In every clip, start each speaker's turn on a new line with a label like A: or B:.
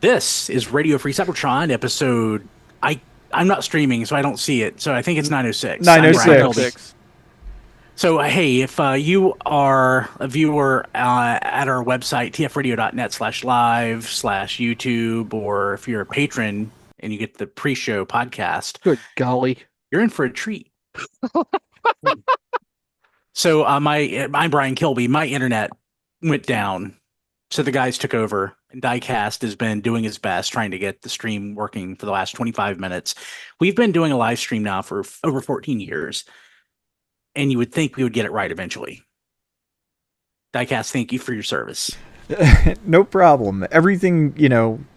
A: This is Radio Free Cybertron episode. I I'm not streaming, so I don't see it. So I think it's 906. I'm Brian Kilby.
B: 906.
A: So hey, if you are a viewer at our website tfradio.net/live/YouTube, or if you're a patron and you get the pre-show podcast,
B: Good golly.
A: you're in for a treat. So I'm Brian Kilby. My internet went down, so the guys took over. And Diecast has been doing his best trying to get the stream working for the last 25 minutes. We've been doing a live stream now for over 14 years, and you would think we would get it right eventually. Diecast, thank you for your service.
C: No problem. Everything,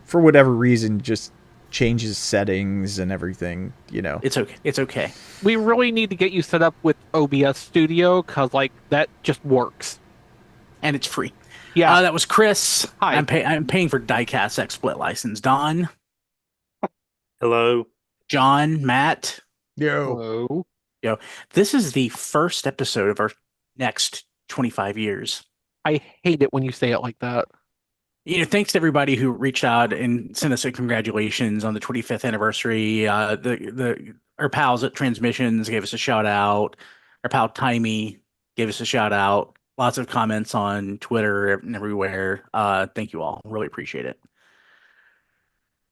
C: for whatever reason, just changes settings and everything.
A: It's okay. It's okay.
B: We really need to get you set up with OBS Studio, because, that just works.
A: And it's free.
B: Yeah.
A: That was Chris.
B: Hi.
A: I'm paying for Diecast XSplit license. Don,
D: Hello.
A: John, Matt.
B: Hello.
A: This is the first episode of our next 25 years.
B: I hate it when you say it like that.
A: Thanks to everybody who reached out and sent us a congratulations on the 25th anniversary. Our pals at Transmissions gave us a shout out. Our pal Timey gave us a shout out. Lots of comments on Twitter and everywhere. Thank you all. Really appreciate it.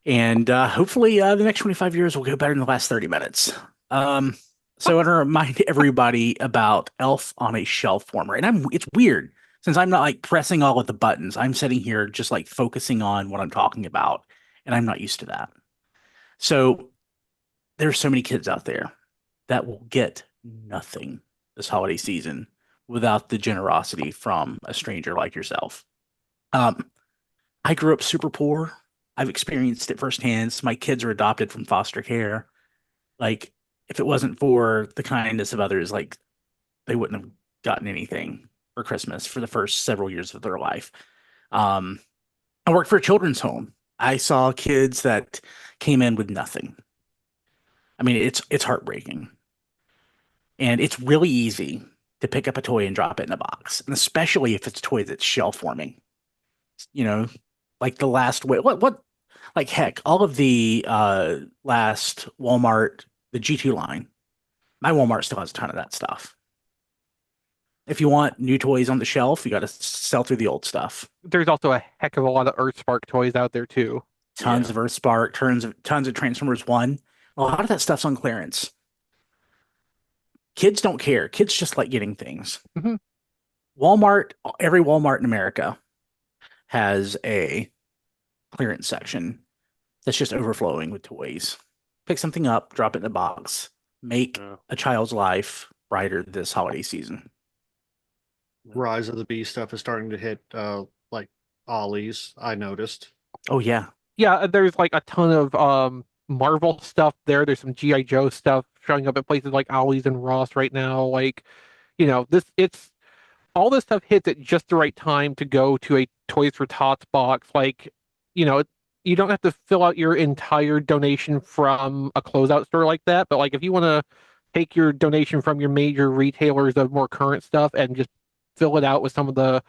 A: And hopefully the next 25 years will go better than the last 30 minutes. So I want to remind everybody about Elf on a Shelf Warmer. And it's weird. Since I'm not pressing all of the buttons, I'm sitting here just focusing on what I'm talking about, and I'm not used to that. So there's so many kids out there that will get nothing this holiday season without the generosity from a stranger like yourself. I grew up super poor. I've experienced it firsthand. So my kids are adopted from foster care. If it wasn't for the kindness of others, they wouldn't have gotten anything for Christmas for the first several years of their life. I worked for a children's home. I saw kids that came in with nothing. I mean, it's heartbreaking. And it's really easy to pick up a toy and drop it in a box, and especially if it's a toy that's shelf warming. The last way, heck, all of the last Walmart, the G2 line, my Walmart still has a ton of that stuff. If you want new toys on the shelf, you got to sell through the old stuff.
B: There's also a heck of a lot of Earthspark toys out there, too.
A: Tons of Earthspark, tons of Transformers 1. A lot of that stuff's on clearance. Kids don't care. Kids just like getting things.
B: Mm-hmm.
A: Walmart, every Walmart in America has a clearance section that's just overflowing with toys. Pick something up, drop it in a box, make a child's life brighter this holiday season.
D: Rise of the Beast stuff is starting to hit Ollie's, I noticed.
A: Oh yeah.
B: Yeah, there's a ton of Marvel stuff there. There's some G.I. Joe stuff showing up at places like Ollie's and Ross right now. All this stuff hits at just the right time to go to a Toys for Tots box. You don't have to fill out your entire donation from a closeout store like that. But if you want to take your donation from your major retailers of more current stuff and just fill it out with some of the,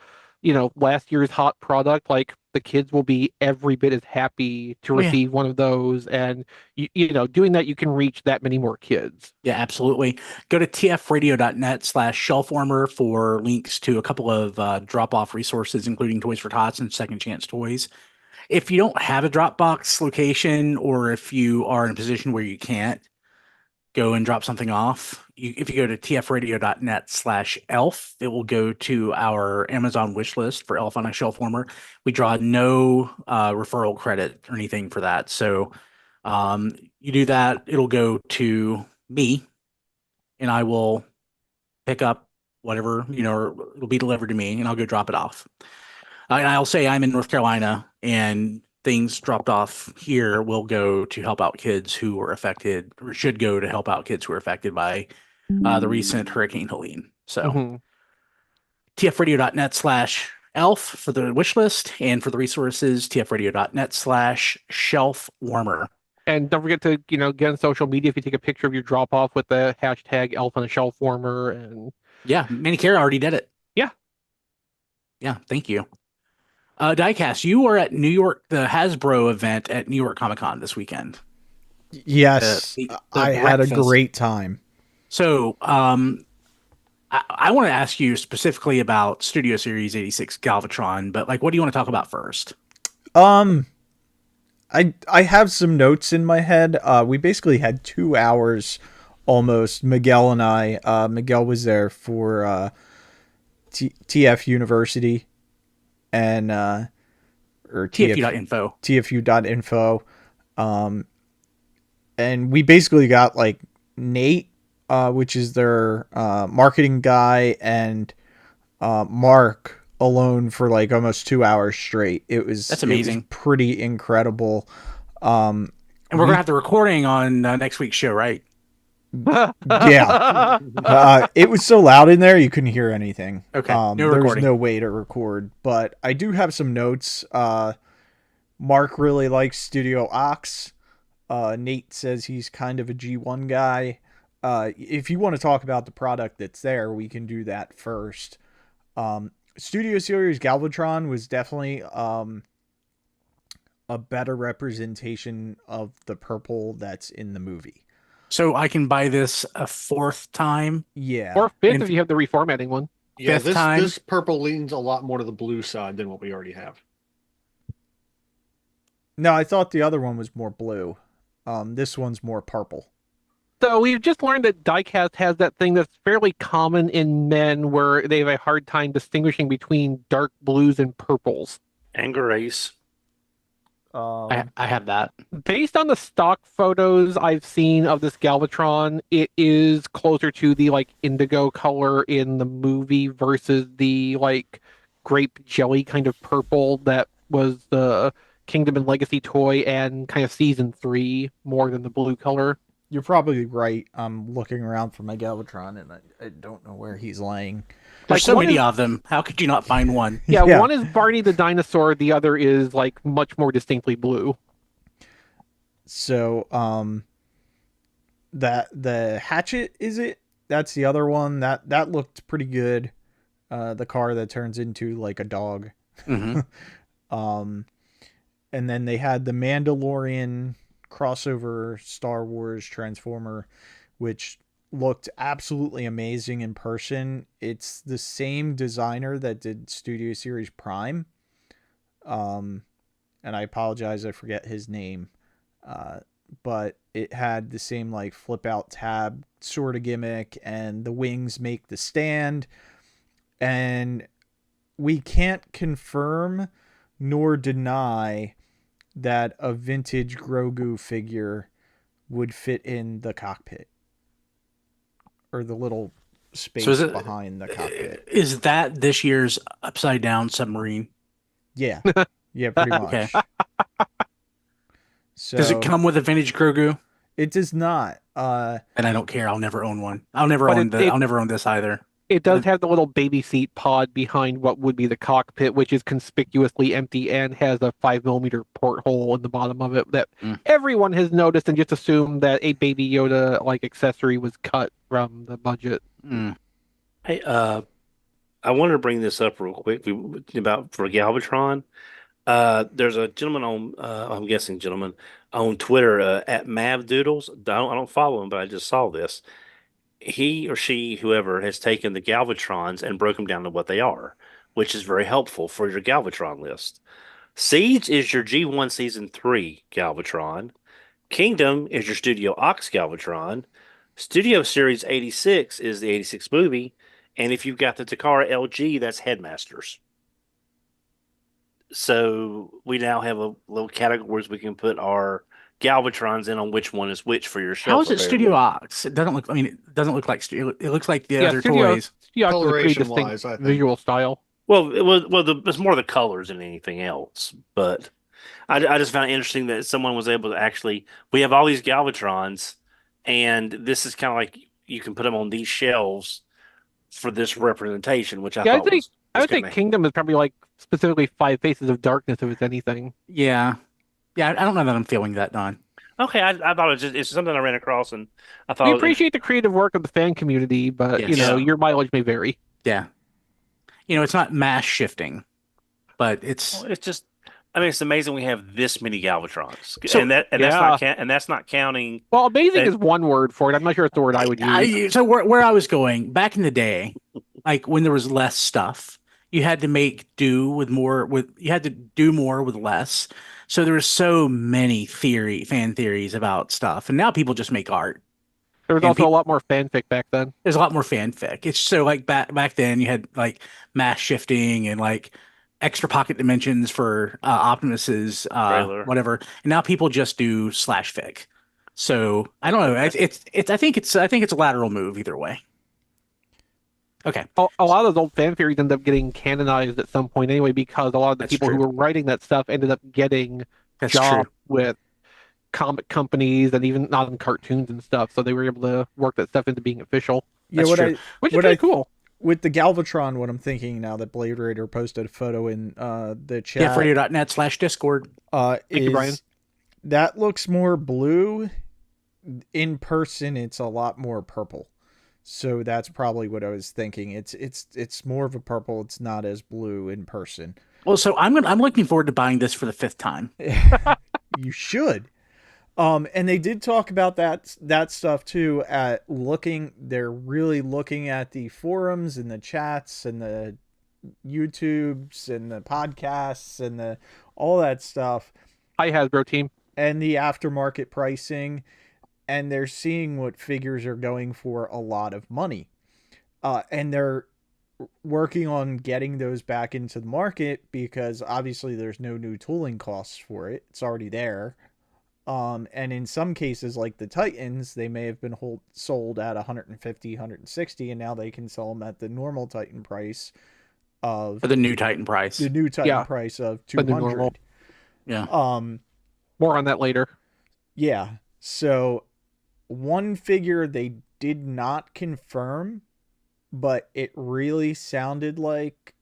B: last year's hot product, the kids will be every bit as happy to receive one of those. And, doing that, you can reach that many more kids.
A: Yeah, absolutely. Go to tfradio.net/shelfwarmer for links to a couple of drop-off resources, including Toys for Tots and Second Chance Toys. If you don't have a Dropbox location, or if you are in a position where you can't go and drop something off, if you go to tfradio.net/elf, it will go to our Amazon wish list for Elf on a Shelf Warmer. We draw no referral credit or anything for that. So you do that, it'll go to me, and I will pick up whatever, or it'll be delivered to me, and I'll go drop it off. And I'll say I'm in North Carolina, and things dropped off here will go to help out kids who were affected, or should go to help out kids who were affected by the recent Hurricane Helene. So tfradio.net/elf for the wish list, and for the resources, tfradio.net/shelf warmer.
B: And don't forget to, get on social media if you take a picture of your drop off with the hashtag Elf on a Shelf Warmer. And
A: yeah, Manicare already did it.
B: Yeah.
A: Yeah, thank you. Diecast, you were at New York, the Hasbro event at New York Comic Con this weekend.
C: Yes,
A: The
C: I had a
A: breakfast.
C: great time.
A: So, I want to ask you specifically about Studio Series 86 Galvatron, but like, what do you want to talk about first?
C: Um, I have some notes in my head. We basically had 2 hours almost. Miguel and I. Miguel was there for TF University and or
A: TFU.info.
C: TFU.info. And we basically got like Nate, which is their marketing guy, and Mark alone for like almost 2 hours straight.
A: That's amazing.
C: It was pretty incredible.
A: And we're gonna have the recording on next week's show, right?
C: Yeah. It was so loud in there you couldn't hear anything.
A: Okay, no
C: there was
A: recording.
C: no way to record, but I do have some notes. Mark really likes Studio Ox. Nate says he's kind of a G1 guy. If you want to talk about the product that's there, we can do that first. Studio Series Galvatron was definitely a better representation of the purple that's in the movie.
A: So I can buy this a fourth time.
C: Yeah.
B: Or fifth if you have the reformatting one.
D: Yeah,
A: Fifth time.
D: this purple leans a lot more to the blue side than what we already have.
C: No, I thought the other one was more blue. This one's more purple.
B: So we've just learned that Diecast has that thing that's fairly common in men where they have a hard time distinguishing between dark blues and purples.
E: And grays.
A: I have that.
B: Based on the stock photos I've seen of this Galvatron, it is closer to the like indigo color in the movie versus the like grape jelly kind of purple that was the Kingdom and Legacy toy and kind of season 3 more than the blue color.
C: You're probably right. I'm looking around for my Galvatron, and I don't know where he's laying.
A: There's
B: Like,
A: so
B: one
A: many
B: is-
A: of them. How could you not find one?
B: Yeah,
C: Yeah.
B: one is Barney the dinosaur, the other is like much more distinctly blue.
C: So, that the hatchet, is it? That's the other one. That looked pretty good. The car that turns into like a dog.
A: Mhm.
C: And then they had the Mandalorian crossover Star Wars Transformer, which looked absolutely amazing in person. It's the same designer that did Studio Series Prime. And I apologize, I forget his name. But it had the same like flip out tab sort of gimmick, and the wings make the stand. And we can't confirm nor deny that a vintage Grogu figure would fit in the cockpit or the little space
A: is it-
C: behind the cockpit.
A: Is that this year's upside down submarine?
C: Yeah. Yeah, pretty much.
A: Okay.
C: So
A: Does it come with a vintage Grogu?
C: It does not.
A: And I don't care. I'll never own one. I'll never
B: But
A: own I'll never own this either.
B: It does have the little baby seat pod behind what would be the cockpit, which is conspicuously empty and has a 5mm porthole in the bottom of it that everyone has noticed and just assumed that a Baby Yoda like accessory was cut from the budget.
E: Hey, I wanted to bring this up real quick about for Galvatron. There's a gentleman on, I'm guessing gentleman on Twitter at Mavdoodles. I don't follow him, but I just saw this. He or she, whoever, has taken the Galvatrons and broke them down to what they are, which is very helpful for your Galvatron list. Siege is your G1 Season 3 Galvatron. Kingdom is your Studio Ox Galvatron. Studio Series 86 is the 86 movie. And if you've got the Takara LG, that's Headmasters. So we now have a little categories we can put our Galvatrons in on which one is which for your shelf.
A: How is it
E: available.
A: Studio Ox? It doesn't look. I mean, it doesn't look like. It looks like the other
B: Studio
A: toys.
B: Ox is a pretty
D: Coloration-wise,
B: distinct
D: I think.
B: visual style.
E: Well, it's more the colors than anything else. But I just found it interesting that someone was able to actually. We have all these Galvatrons, and this is kind of like you can put them on these shelves for this representation, which I
B: Yeah,
E: thought was
B: I would say
E: kinda-
B: Kingdom is probably like specifically 5 Faces of Darkness if it's anything.
A: Yeah, I don't know that I'm feeling that, Don.
E: Okay, I thought it's something I ran across, and I thought
B: We appreciate the creative work of the fan community, but
A: Yes.
B: your mileage may vary.
A: Yeah, it's not mass shifting. but it's
E: Well, it's just, I mean, it's amazing we have this many Galvatrons,
A: So-
E: and that's not counting.
B: Well, amazing
E: that-
B: is one word for it. I'm not sure it's the word I would use.
A: so where I was going back in the day, like when there was less stuff, you had to make do with more you had to do more with less. So there were so many fan theories about stuff, and now people just make art.
B: There was
A: and
B: also a lot more fanfic back then.
A: There's a lot more fanfic. It's so like back then you had like mass shifting and like extra pocket dimensions for Optimus's
E: Trailer.
A: whatever. And now people just do slash fic. So I don't know. I think it's a lateral move either way. Okay.
B: A lot of those old fan theories end up getting canonized at some point anyway, because a lot of the
A: That's
B: people
A: true.
B: who were writing that stuff ended up getting
A: That's
B: jobs
A: true.
B: with comic companies and even not in cartoons and stuff. So they were able to work that stuff into being official,
C: Yeah,
A: That's true.
B: which is
C: What
B: pretty
C: I-
B: cool.
C: with the Galvatron, what I'm thinking now that Blade Raider posted a photo in the chat
A: GFRadio.net/Discord.
B: Thank you, Brian.
C: is that looks more blue. In person, it's a lot more purple. So that's probably what I was thinking. It's more of a purple. It's not as blue in person.
A: Well, so I'm looking forward to buying this for the 5th time.
C: You should. And they did talk about that stuff too. They're really looking at the forums and the chats and the YouTubes and the podcasts and all that stuff
B: Hi, Hasbro team.
C: and the aftermarket pricing, and they're seeing what figures are going for a lot of money. And they're working on getting those back into the market because obviously there's no new tooling costs for it. It's already there. And in some cases, like the Titans, they may have been sold at 150, 160, and now they can sell them at the normal Titan price of
A: For the new Titan price.
C: the new Titan price of
B: the new normal.
C: 200.
A: Yeah.
B: More on that later.
C: Yeah. So one figure they did not confirm, but it really sounded like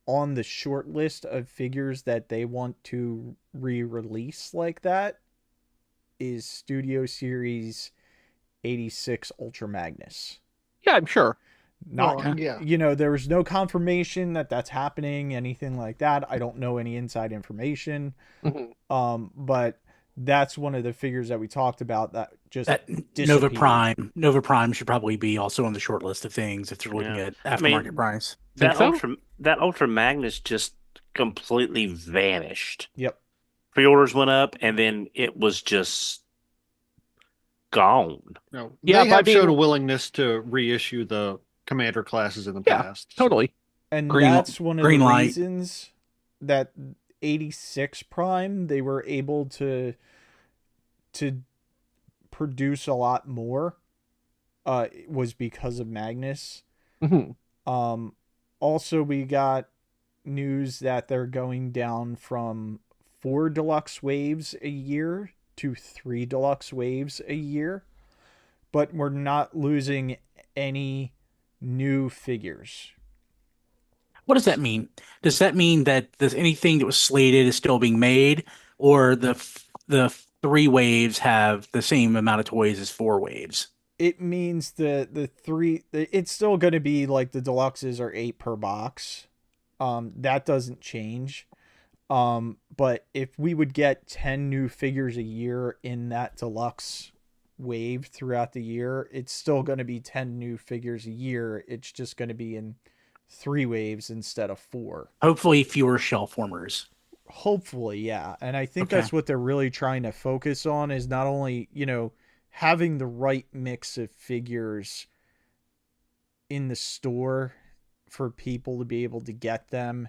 C: on the short list of figures that they want to re-release like that is Studio Series 86 Ultra Magnus.
B: Yeah, I'm sure.
C: Not,
D: Well, yeah.
C: there was no confirmation that that's happening, anything like that. I don't know any inside information.
B: Mhm.
C: But that's one of the figures that we talked about that just
A: That Nova
C: disappeared.
A: Prime should probably be also on the short list of things if they're looking
E: Yeah.
A: at
E: I mean,
A: aftermarket price.
B: Think so?
E: That Ultra Magnus just completely vanished.
C: Yep.
E: Pre-orders went up, and then it was just gone.
D: No,
B: Yeah,
D: they
B: but I
D: have showed a
B: mean-
D: willingness to reissue the commander classes in the
B: Yeah,
D: past.
B: Totally.
C: And
A: Green-
C: that's one of
A: green
C: the
A: light.
C: reasons that 86 Prime, they were able to produce a lot more was because of Magnus.
B: hmm
C: Also, we got news that they're going down from 4 deluxe waves a year to 3 deluxe waves a year, but we're not losing any new figures.
A: What does that mean? Does that mean that anything that was slated is still being made, or the 3 waves have the same amount of toys as 4 waves?
C: It means it's still going to be like the deluxes are 8 per box. That doesn't change. But if we would get 10 new figures a year in that deluxe wave throughout the year, it's still going to be 10 new figures a year. It's just going to be in 3 waves instead of 4.
A: Hopefully, fewer shell formers.
C: Hopefully, yeah. And I think
A: Okay.
C: that's what they're really trying to focus on is not only, having the right mix of figures in the store for people to be able to get them.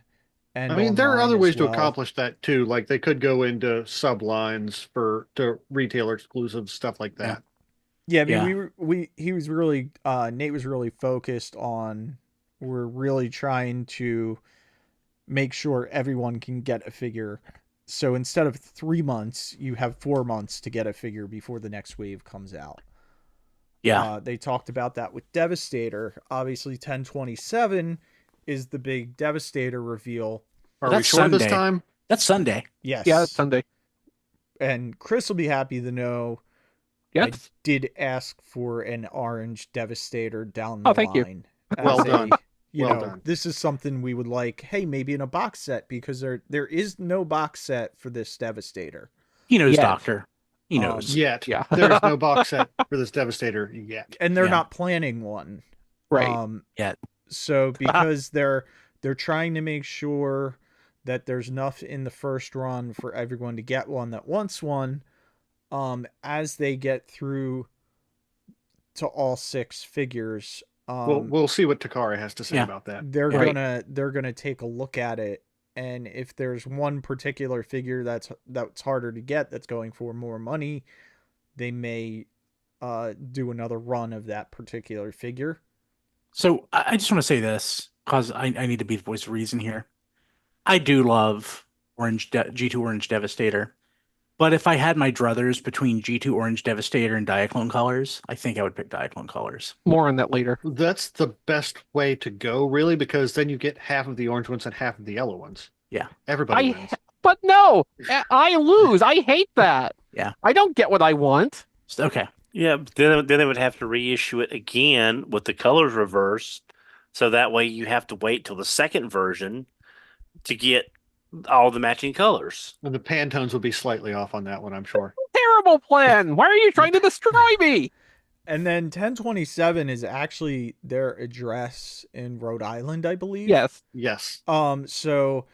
C: And
D: I mean, there are
C: online
D: other
C: as
D: ways to
C: well.
D: accomplish that too. Like they could go into sublines to retailer exclusive stuff like that.
C: Yeah, I mean,
A: Yeah.
C: he was really Nate was really focused on we're really trying to make sure everyone can get a figure. So instead of 3 months, you have 4 months to get a figure before the next wave comes out.
A: Yeah.
C: They talked about that with Devastator. Obviously, 10/27 is the big Devastator reveal.
D: Are
A: That's
D: we sure this
A: Sunday.
D: time?
A: That's Sunday.
C: Yes.
B: Yeah, it's Sunday.
C: And Chris will be happy to know
B: Yes.
C: I did ask for an orange Devastator down the
B: Oh, thank you.
C: line.
D: Well
C: as
D: done. Well done.
C: This is something we would like, hey, maybe in a box set, because there is no box set for this Devastator.
A: He knows,
B: Yes.
A: Doctor. He knows.
D: Yet.
B: Yeah.
D: There's no box set for this Devastator yet.
C: And they're
A: Yeah.
C: not planning one.
B: Right.
A: Yet.
C: So because they're trying to make sure that there's enough in the first run for everyone to get one that wants one, as they get through to all 6 figures.
D: We'll see what Takara has to say about that.
C: They're
B: Right.
C: gonna take a look at it, and if there's one particular figure that's harder to get, that's going for more money, they may do another run of that particular figure.
A: So I just want to say this because I need to be the voice of reason here. I do love G2 Orange Devastator, but if I had my druthers between G2 Orange Devastator and Diaclone Colors, I think I would pick Diaclone Colors.
B: More on that later.
D: That's the best way to go, really, because then you get half of the orange ones and half of the yellow ones.
A: Yeah.
D: Everybody wins.
B: But no, I lose. I hate that.
A: Yeah.
B: I don't get what I want.
A: Okay.
E: Yeah, but then they would have to reissue it again with the colors reversed, so that way you have to wait till the second version to get all the matching colors.
D: And the Pantones will be slightly off on that one, I'm sure.
B: Terrible plan. Why are you trying to destroy me?
C: And then 1027 is actually their address in Rhode Island, I believe.
B: Yes.
D: Yes.
C: So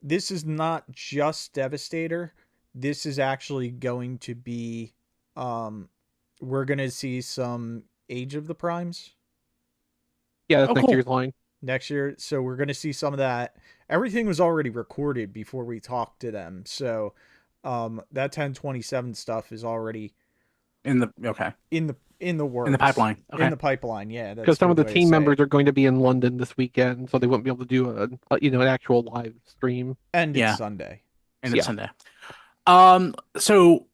C: this is not just Devastator. This is actually going to be we're gonna see some Age of the Primes
B: Yeah, that's
A: Oh,
B: next
A: cool.
B: year's line.
C: next year. So we're gonna see some of that. Everything was already recorded before we talked to them. So that 1027 stuff is already
A: In the
C: works.
A: In the pipeline. Okay.
C: In the pipeline, yeah.
B: Because some of the team members
C: are
B: are going to be in London this weekend, so they won't be able to do an actual live stream.
C: and
A: Yeah.
C: it's Sunday.
A: And
B: Yeah.
A: it's Sunday. So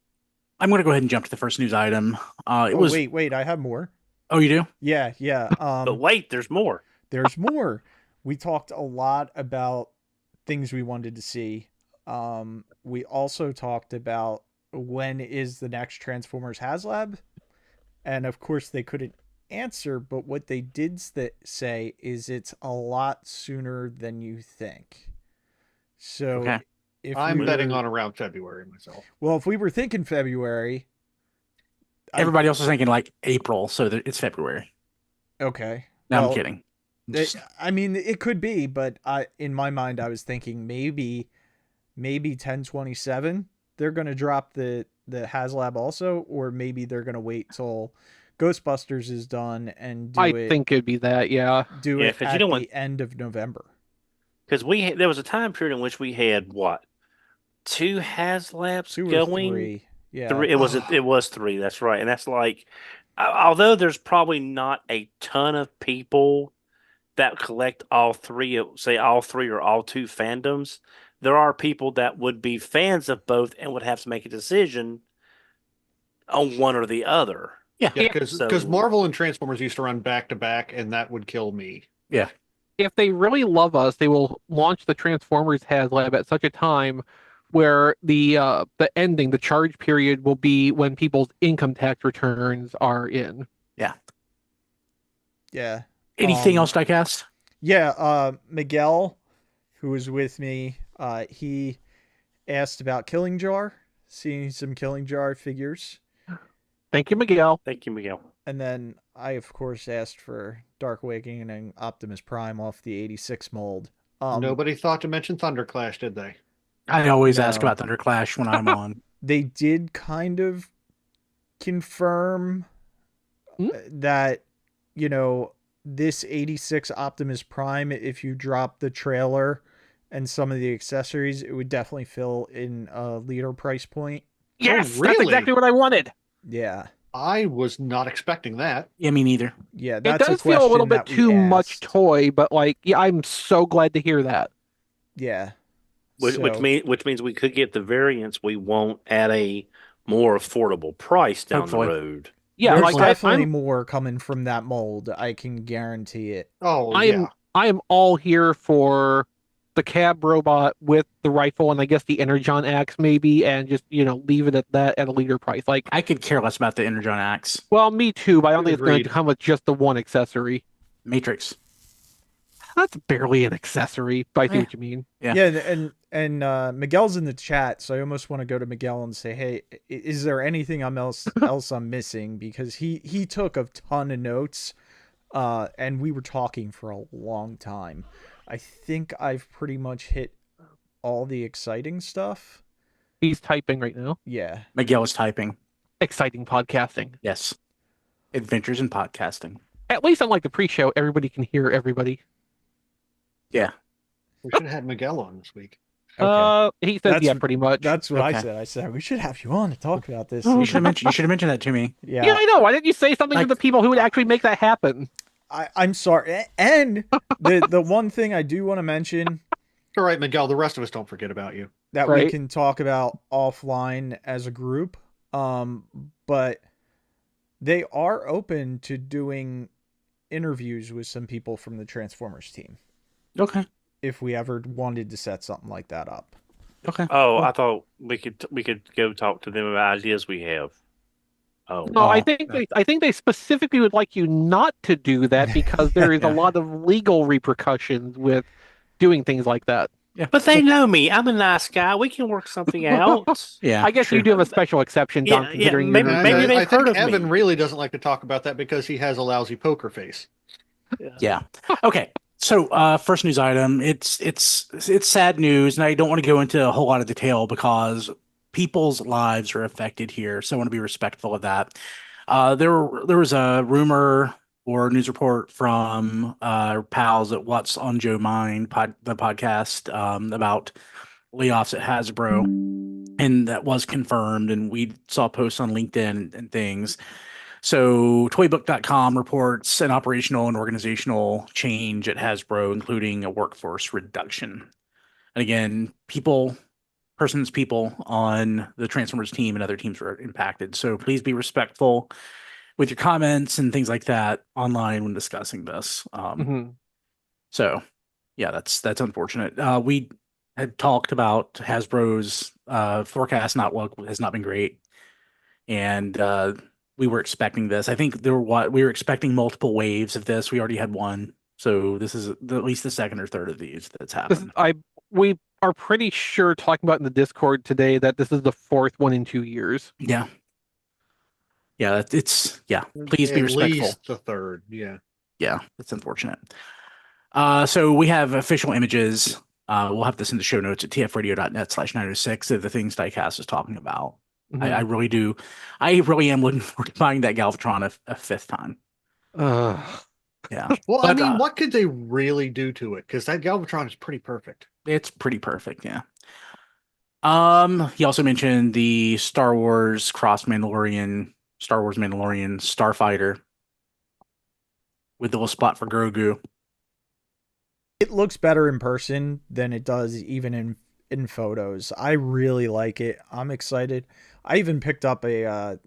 A: I'm going to go ahead and jump to the first news item.
C: Wait, I have more.
A: Oh, you do?
C: Yeah.
E: But wait, there's more.
C: There's more. We talked a lot about things we wanted to see. We also talked about when is the next Transformers HasLab, and of course they couldn't answer. But what they did say is it's a lot sooner than you think. So
A: Okay.
C: if
D: I'm
C: we
D: betting
C: were-
D: on around February myself.
C: Well, if we were thinking February,
A: Everybody else is thinking like April, so it's February.
C: okay.
A: No,
C: Well,
A: I'm kidding. Just-
C: I mean, it could be, but in my mind, I was thinking maybe 1027. They're going to drop the HasLab also, or maybe they're going to wait till Ghostbusters is done and
B: I think it'd be that, yeah.
C: do
E: Yeah,
C: it
E: 'cause
C: at
E: you don't
C: the
E: want-
C: end of November.
E: Because there was a time period in which we had what? 2 HasLabs
C: 2 or
E: going?
C: 3. Yeah.
E: 3, it was 3, that's right. And that's like, although there's probably not a ton of people that collect all 3, say all 3 or all 2 fandoms, there are people that would be fans of both and would have to make a decision on one or the other.
A: yeah.
D: Yeah, because
E: So-
D: Marvel and Transformers used to run back to back, and that would kill me.
B: If they really love us, they will launch the Transformers HasLab at such a time where the ending, the charge period, will be when people's income tax returns are in.
C: Yeah.
A: Anything else, Diecast?
C: Yeah. Miguel, who was with me, he asked about Killing Jar, seeing some Killing Jar figures.
B: Thank you, Miguel.
E: Thank you, Miguel.
C: And then I, of course, asked for Dark Awakening and Optimus Prime off the 86 mold.
D: Nobody thought to mention Thunderclash, did they?
A: I always ask
C: No.
A: about Thunderclash when I'm on.
C: They did kind of confirm that, this 86 Optimus Prime, if you drop the trailer and some of the accessories, it would definitely fill in a leader price point.
B: Yes, that's
D: really?
B: exactly what I wanted.
C: Yeah.
D: I was not expecting that.
A: Yeah, me neither.
C: Yeah,
B: It
C: that's
B: does
C: a
B: feel a little
C: question
B: bit
C: that we
B: too much
C: asked.
B: toy, but I'm so glad to hear that.
C: Yeah.
E: Which
C: So-
E: means we could get the variants we want at a more affordable price down
A: Hopefully.
E: the road.
B: Yeah,
C: There's
B: like
C: definitely
B: I'm
C: more coming from that mold. I can guarantee it.
D: Oh,
B: I
D: yeah.
B: am all here for the cab robot with the rifle and I guess the Energon axe maybe, and just leave it at that at a leader price. Like,
A: I could care less about the Energon Axe.
B: well, me too, but I don't think it's going
D: Agreed.
B: to come with just the one accessory.
A: Matrix.
B: That's barely an accessory, but I see
A: Yeah.
B: what you mean.
A: Yeah.
C: Yeah, and Miguel's in the chat, so I almost want to go to Miguel and say, "Hey, is there anything else I'm missing?" Because he took a ton of notes, and we were talking for a long time. I think I've pretty much hit all the exciting stuff.
B: He's typing right now.
C: Yeah.
A: Miguel is typing.
B: Exciting podcasting.
A: Yes. Adventures in podcasting.
B: At least unlike the pre-show, everybody can hear everybody.
A: Yeah.
D: We should have had Miguel on this week.
B: He said
C: That's-
B: yeah, pretty much.
C: That's what I
A: Okay.
C: said. I said we should have you on to talk about this.
A: You should have mentioned that to me.
C: Yeah.
B: Yeah, I know. Why didn't you say something
A: Like-
B: to the people who would actually make that happen?
C: I'm sorry. And the one thing I do want to mention
D: All right, Miguel, the rest of us don't forget about you.
C: that we
B: Right.
C: can talk about offline as a group, but they are open to doing interviews with some people from the Transformers team
A: Okay.
C: if we ever wanted to set something like that up.
A: Okay.
E: Oh, I thought we could go talk to them about ideas we have. Oh,
B: No, I
A: Oh,
B: think they specifically would like you not to do that because there is
A: Yeah.
B: a lot of legal repercussions with doing things like that.
E: but they know me. I'm a nice guy. We can work something out.
A: Yeah.
B: I guess
A: true.
B: you do have a special exception, Don,
E: Yeah,
B: considering
E: maybe-
B: you're
E: maybe
D: I
E: they've
D: think
E: heard of
D: Evan
E: me.
D: really doesn't like to talk about that because he has a lousy poker face.
A: Yeah. Okay. So, first news item. It's sad news, and I don't want to go into a whole lot of detail because people's lives are affected here. So I want to be respectful of that. There was a rumor or news report from our pals at What's on Joe Mind, the podcast, about layoffs at Hasbro, and that was confirmed. And we saw posts on LinkedIn and things. So Toybook.com reports an operational and organizational change at Hasbro, including a workforce reduction. And again, people on the Transformers team and other teams were impacted. So please be respectful with your comments and things like that online when discussing this.
B: Mhm.
A: So yeah, that's unfortunate. We had talked about Hasbro's forecast has not been great. And we were expecting this. I think we were expecting multiple waves of this. We already had one. So this is at least the second or third of these that's happened.
B: We are pretty sure, talking about in the Discord today, that this is the fourth one in 2 years.
A: Yeah. Yeah, please be
D: At
A: respectful.
D: least the third, yeah.
A: Yeah, that's unfortunate. So we have official images. We'll have this in the show notes at tfradio.net/906 of the things Diecast is talking about.
B: Mhm.
A: I really do. I really am looking forward to buying that Galvatron a fifth time. Yeah.
D: Well, I
A: But,
D: mean, what could they really do to it? Because that Galvatron is pretty perfect.
A: It's pretty perfect, yeah. He also mentioned the Star Wars Mandalorian Starfighter with the little spot for Grogu.
C: It looks better in person than it does even in photos. I really like it. I'm excited. I even picked up a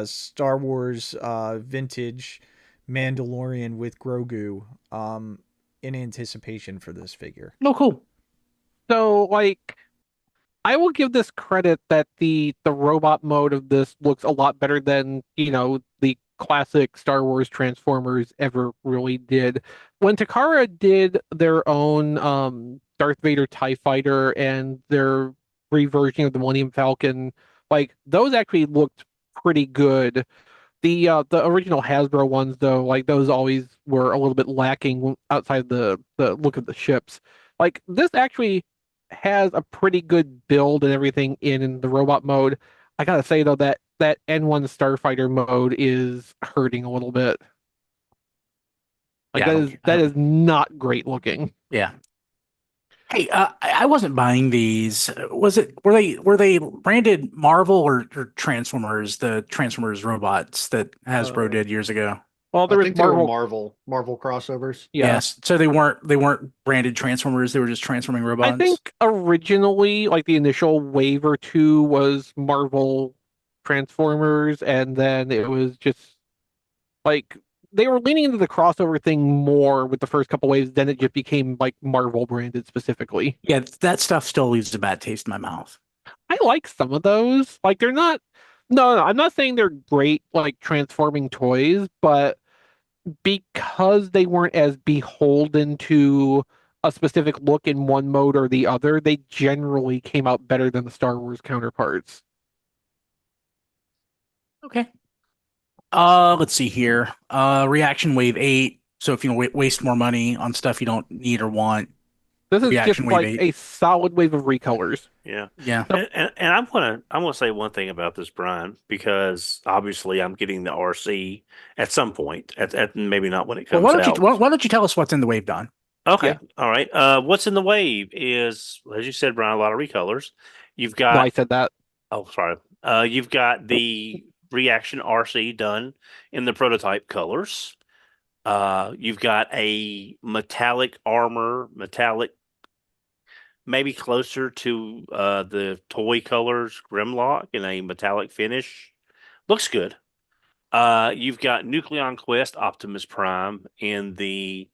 C: Star Wars vintage Mandalorian with Grogu in anticipation for this figure.
A: Oh, cool.
B: So, like, I will give this credit that the robot mode of this looks a lot better than, the classic Star Wars Transformers ever really did. When Takara did their own Darth Vader TIE Fighter and their reversion of the Millennium Falcon, like, those actually looked pretty good. The original Hasbro ones, though, like, those always were a little bit lacking outside the look of the ships. Like, this actually has a pretty good build and everything in the robot mode. I gotta say, though, that N1 Starfighter mode is hurting a little bit. Like,
A: Yeah,
B: that is not great looking.
A: Yeah. Hey, I wasn't buying these. Were they branded Marvel or Transformers? The Transformers robots that Hasbro did years ago.
B: Well,
D: I
B: there was
D: think they were
B: Marvel.
D: Marvel crossovers.
B: Yeah.
A: Yes. So they weren't branded Transformers. They were just transforming robots.
B: I think originally, like, the initial wave or two was Marvel Transformers, and then it was just like they were leaning into the crossover thing more with the first couple waves. Then it just became like Marvel branded specifically.
A: Yeah, that stuff still leaves a bad taste in my mouth.
B: I like some of those. Like, they're not. No, I'm not saying they're great, like, transforming toys, but because they weren't as beholden to a specific look in one mode or the other, they generally came out better than the Star Wars counterparts.
A: Okay. Let's see here. Reaction Wave 8. So if you waste more money on stuff you don't need or want,
B: This is
A: Reaction
B: just
A: Wave
B: like
A: 8.
B: a solid wave of recolors.
E: Yeah.
A: Yeah.
E: And I'm gonna say one thing about this, Brian, because obviously I'm getting the RC at some point. At maybe not when it
A: Well,
E: comes out.
A: why don't you tell us what's in the wave, Don?
E: Okay.
B: Yeah.
E: All right. What's in the wave is, as you said, Brian, a lot of recolors. You've
B: No, I
E: got
B: said that.
E: oh sorry. You've got the reaction RC done in the prototype colors. You've got a metallic armor, maybe closer to the toy colors Grimlock in a metallic finish. Looks good. You've got Nucleon Quest Optimus Prime in the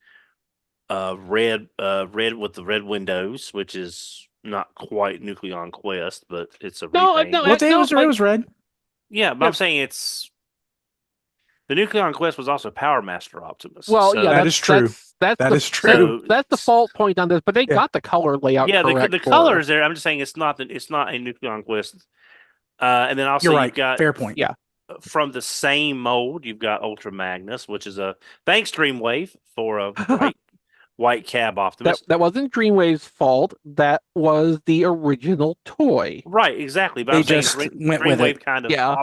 E: red with the red windows, which is not quite Nucleon Quest, but it's a
B: No,
E: repaint.
B: no,
A: Well, it
B: like-
A: was red.
E: Yeah, but I'm saying it's the Nucleon Quest was also Power Master Optimus.
B: Well,
E: so,
B: yeah,
A: That is true.
B: That's
A: That
B: the,
A: is true.
B: That's the fault point on this, but they
A: Yeah.
B: got the color layout
E: yeah,
B: correct.
E: the
B: for
E: color
B: it.
E: is there. I'm just saying it's not a Nucleon Quest. And then also
A: You're right.
E: you've got
A: Fair point.
B: Yeah.
E: from the same mold, you've got Ultra Magnus, which is a thanks Dreamwave for a white cab Optimus.
B: That wasn't Dreamwave's fault. That was the original toy.
E: Right, exactly. But
A: They
E: I'm saying
A: just went with
E: Dreamwave
A: it.
E: kind of
B: Yeah.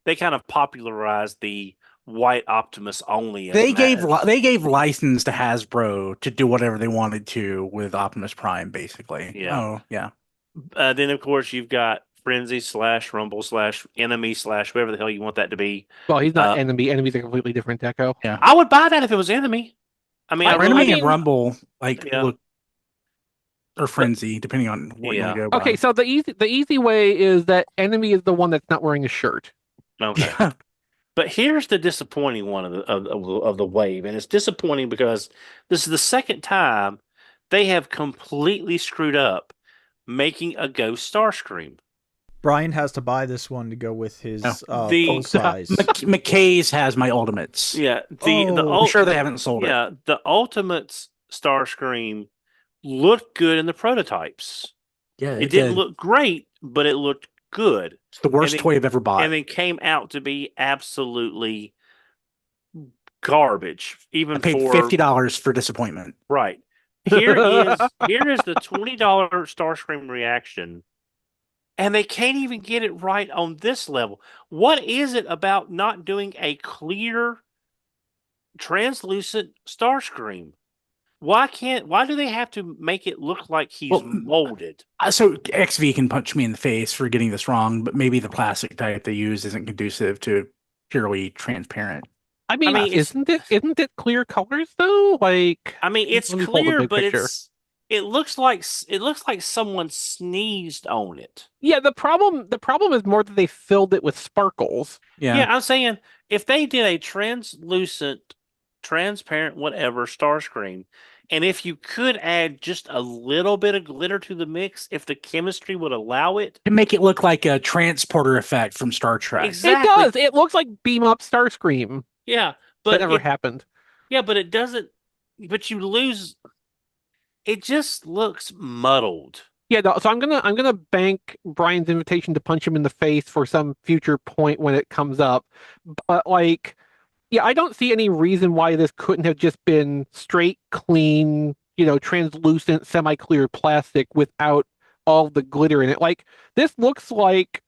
E: they kind of popularized the white Optimus only. As
A: They gave license to Hasbro to do whatever they wanted to with Optimus Prime, basically.
E: Yeah.
A: Oh, yeah.
E: Then of course you've got Frenzy / Rumble / Enemy / whatever the hell you want that to be.
B: Well, he's not enemy. Enemy's a completely different deco.
A: Yeah.
E: I would buy that if it was Enemy. I mean,
A: Enemy and Rumble,
E: Yeah.
A: look, or Frenzy, depending on what you want to go by.
B: Okay, so the easy way is that Enemy is the one that's not wearing a shirt.
E: Okay.
A: Yeah.
E: But here's the disappointing one of the wave, and it's disappointing because this is the second time they have completely screwed up making a Ghost Starscream.
C: Brian has to buy this one to go with his
E: The-
C: full size.
A: McKay's has my Ultimates.
E: Yeah,
A: I'm sure they haven't sold it.
E: yeah, the Ultimates Starscream looked good in the prototypes.
A: Yeah,
E: It didn't look great, but it looked good.
A: It's the worst
E: and then-
A: toy I've ever bought.
E: And then came out to be absolutely garbage. Even
A: I paid
E: for
A: $50 for disappointment.
E: right. Here is the $20 Starscream reaction, and they can't even get it right on this level. What is it about not doing a clear, translucent Starscream? Why do they have to make it look like he's molded?
A: So Exvee can punch me in the face for getting this wrong, but maybe the plastic type they use isn't conducive to purely transparent.
B: I mean, isn't it clear colors though? Like,
E: I mean, it's
B: let me pull the
E: clear,
B: big
E: but
B: picture.
E: it looks like someone sneezed on it.
B: Yeah, the problem is more that they filled it with sparkles.
E: Yeah, I'm saying if they did a translucent, transparent, whatever Starscream, and if you could add just a little bit of glitter to the mix, if the chemistry would allow it,
A: To make it look like a transporter effect from Star Trek.
E: Exactly.
B: It does. It looks like Beam Up Starscream.
E: yeah,
B: That
E: but
B: never happened.
E: yeah, but it doesn't. But you lose. It just looks muddled.
B: Yeah, no, so I'm gonna bank Brian's invitation to punch him in the face for some future point when it comes up. But like, yeah, I don't see any reason why this couldn't have just been straight, clean, translucent, semi-clear plastic without all the glitter in it. Like, this looks like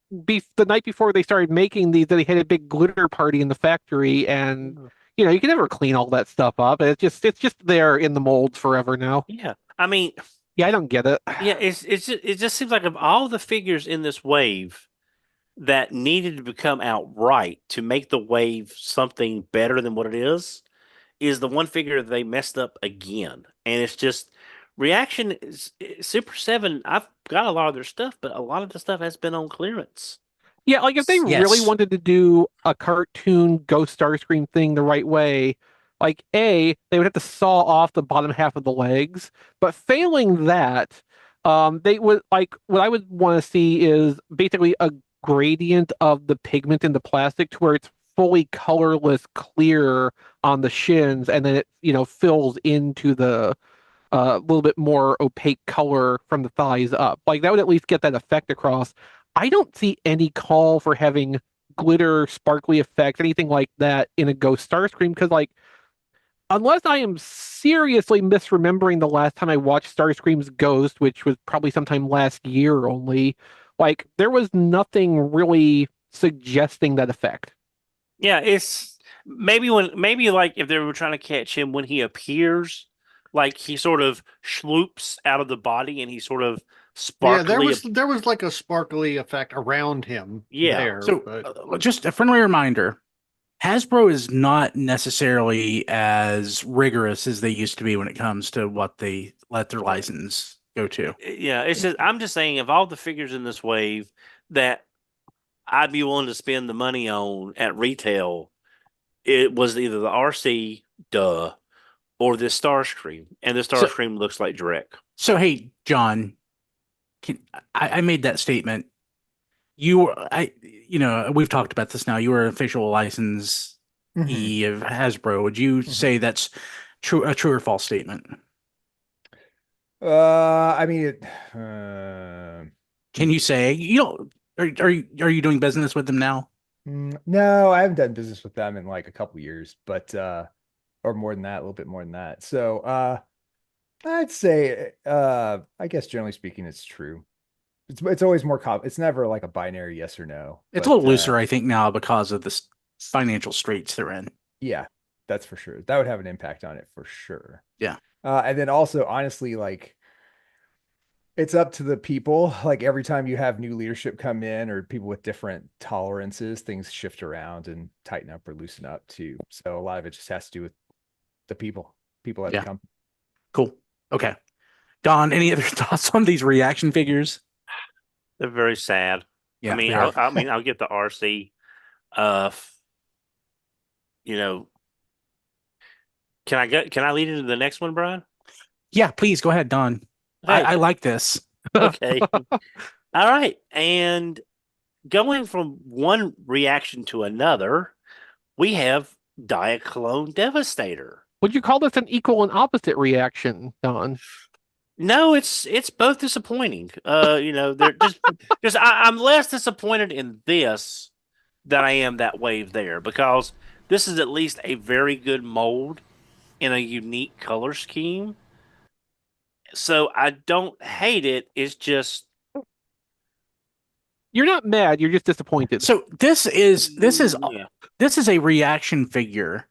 B: the night before they started making these, that they had a big glitter party in the factory, and you can never clean all that stuff up. It's just there in the molds forever now.
E: Yeah, I mean,
B: Yeah, I don't get it.
E: yeah, it just seems like of all the figures in this wave that needed to become outright to make the wave something better than what it is the one figure they messed up again. And it's just reaction is Super 7. I've got a lot of their stuff, but a lot of the stuff has been on clearance.
B: Yeah, like if they really
A: Yes.
B: wanted to do a cartoon Ghost Starscream thing the right way, like they would have to saw off the bottom half of the legs. But failing that, they would like what I would want to see is basically a gradient of the pigment in the plastic to where it's fully colorless clear on the shins, and then it fills into the little bit more opaque color from the thighs up. Like that would at least get that effect across. I don't see any call for having glitter, sparkly effects, anything like that in a Ghost Starscream, because like unless I am seriously misremembering the last time I watched Starscream's Ghost, which was probably sometime last year only, like there was nothing really suggesting that effect.
E: Yeah, it's maybe like if they were trying to catch him when he appears, like he sort of sloops out of the body and he sort of
D: Yeah,
E: sparkly.
D: there was like a sparkly effect around him.
E: Yeah.
D: There,
A: So,
D: but
A: just a friendly reminder: Hasbro is not necessarily as rigorous as they used to be when it comes to what they let their license go to.
E: Yeah, it's just I'm just saying of all the figures in this wave that I'd be willing to spend the money on at retail, it was either the RC, or this Starscream, and the Starscream looks like Drek.
A: So, hey, John, I made that statement. We've talked about this now. You are an official licensee of Hasbro. Would you say that's a true or false statement?
F: I mean,
A: Can you say are you doing business with them now?
F: no, I haven't done business with them in like a couple years, but or more than that, a little bit more than that. So I'd say I guess generally speaking, it's true. It's always more it's never like a binary yes or no.
A: It's a little looser, I think, now because of the financial straits they're in.
F: Yeah, that's for sure. That would have an impact on it for sure.
A: Yeah.
F: And then also, honestly, like it's up to the people. Like every time you have new leadership come in or people with different tolerances, things shift around and tighten up or loosen up too. So a lot of it just has to do with the people at the company.
A: Cool. Okay. Don, any other thoughts on these reaction figures?
E: They're very sad.
A: Yeah,
E: I mean, I'll get the RC. Can I lead into the next one, Brian?
A: Yeah, please go ahead, Don.
E: Hey.
A: I like this.
E: Okay. All right. And going from one reaction to another, we have Diaclone Devastator.
B: Would you call this an equal and opposite reaction, Don?
E: No, it's both disappointing. They're just I'm less disappointed in this than I am that wave there, because this is at least a very good mold in a unique color scheme. So I don't hate it. It's just
B: you're not mad. You're just disappointed.
A: So this is a reaction figure,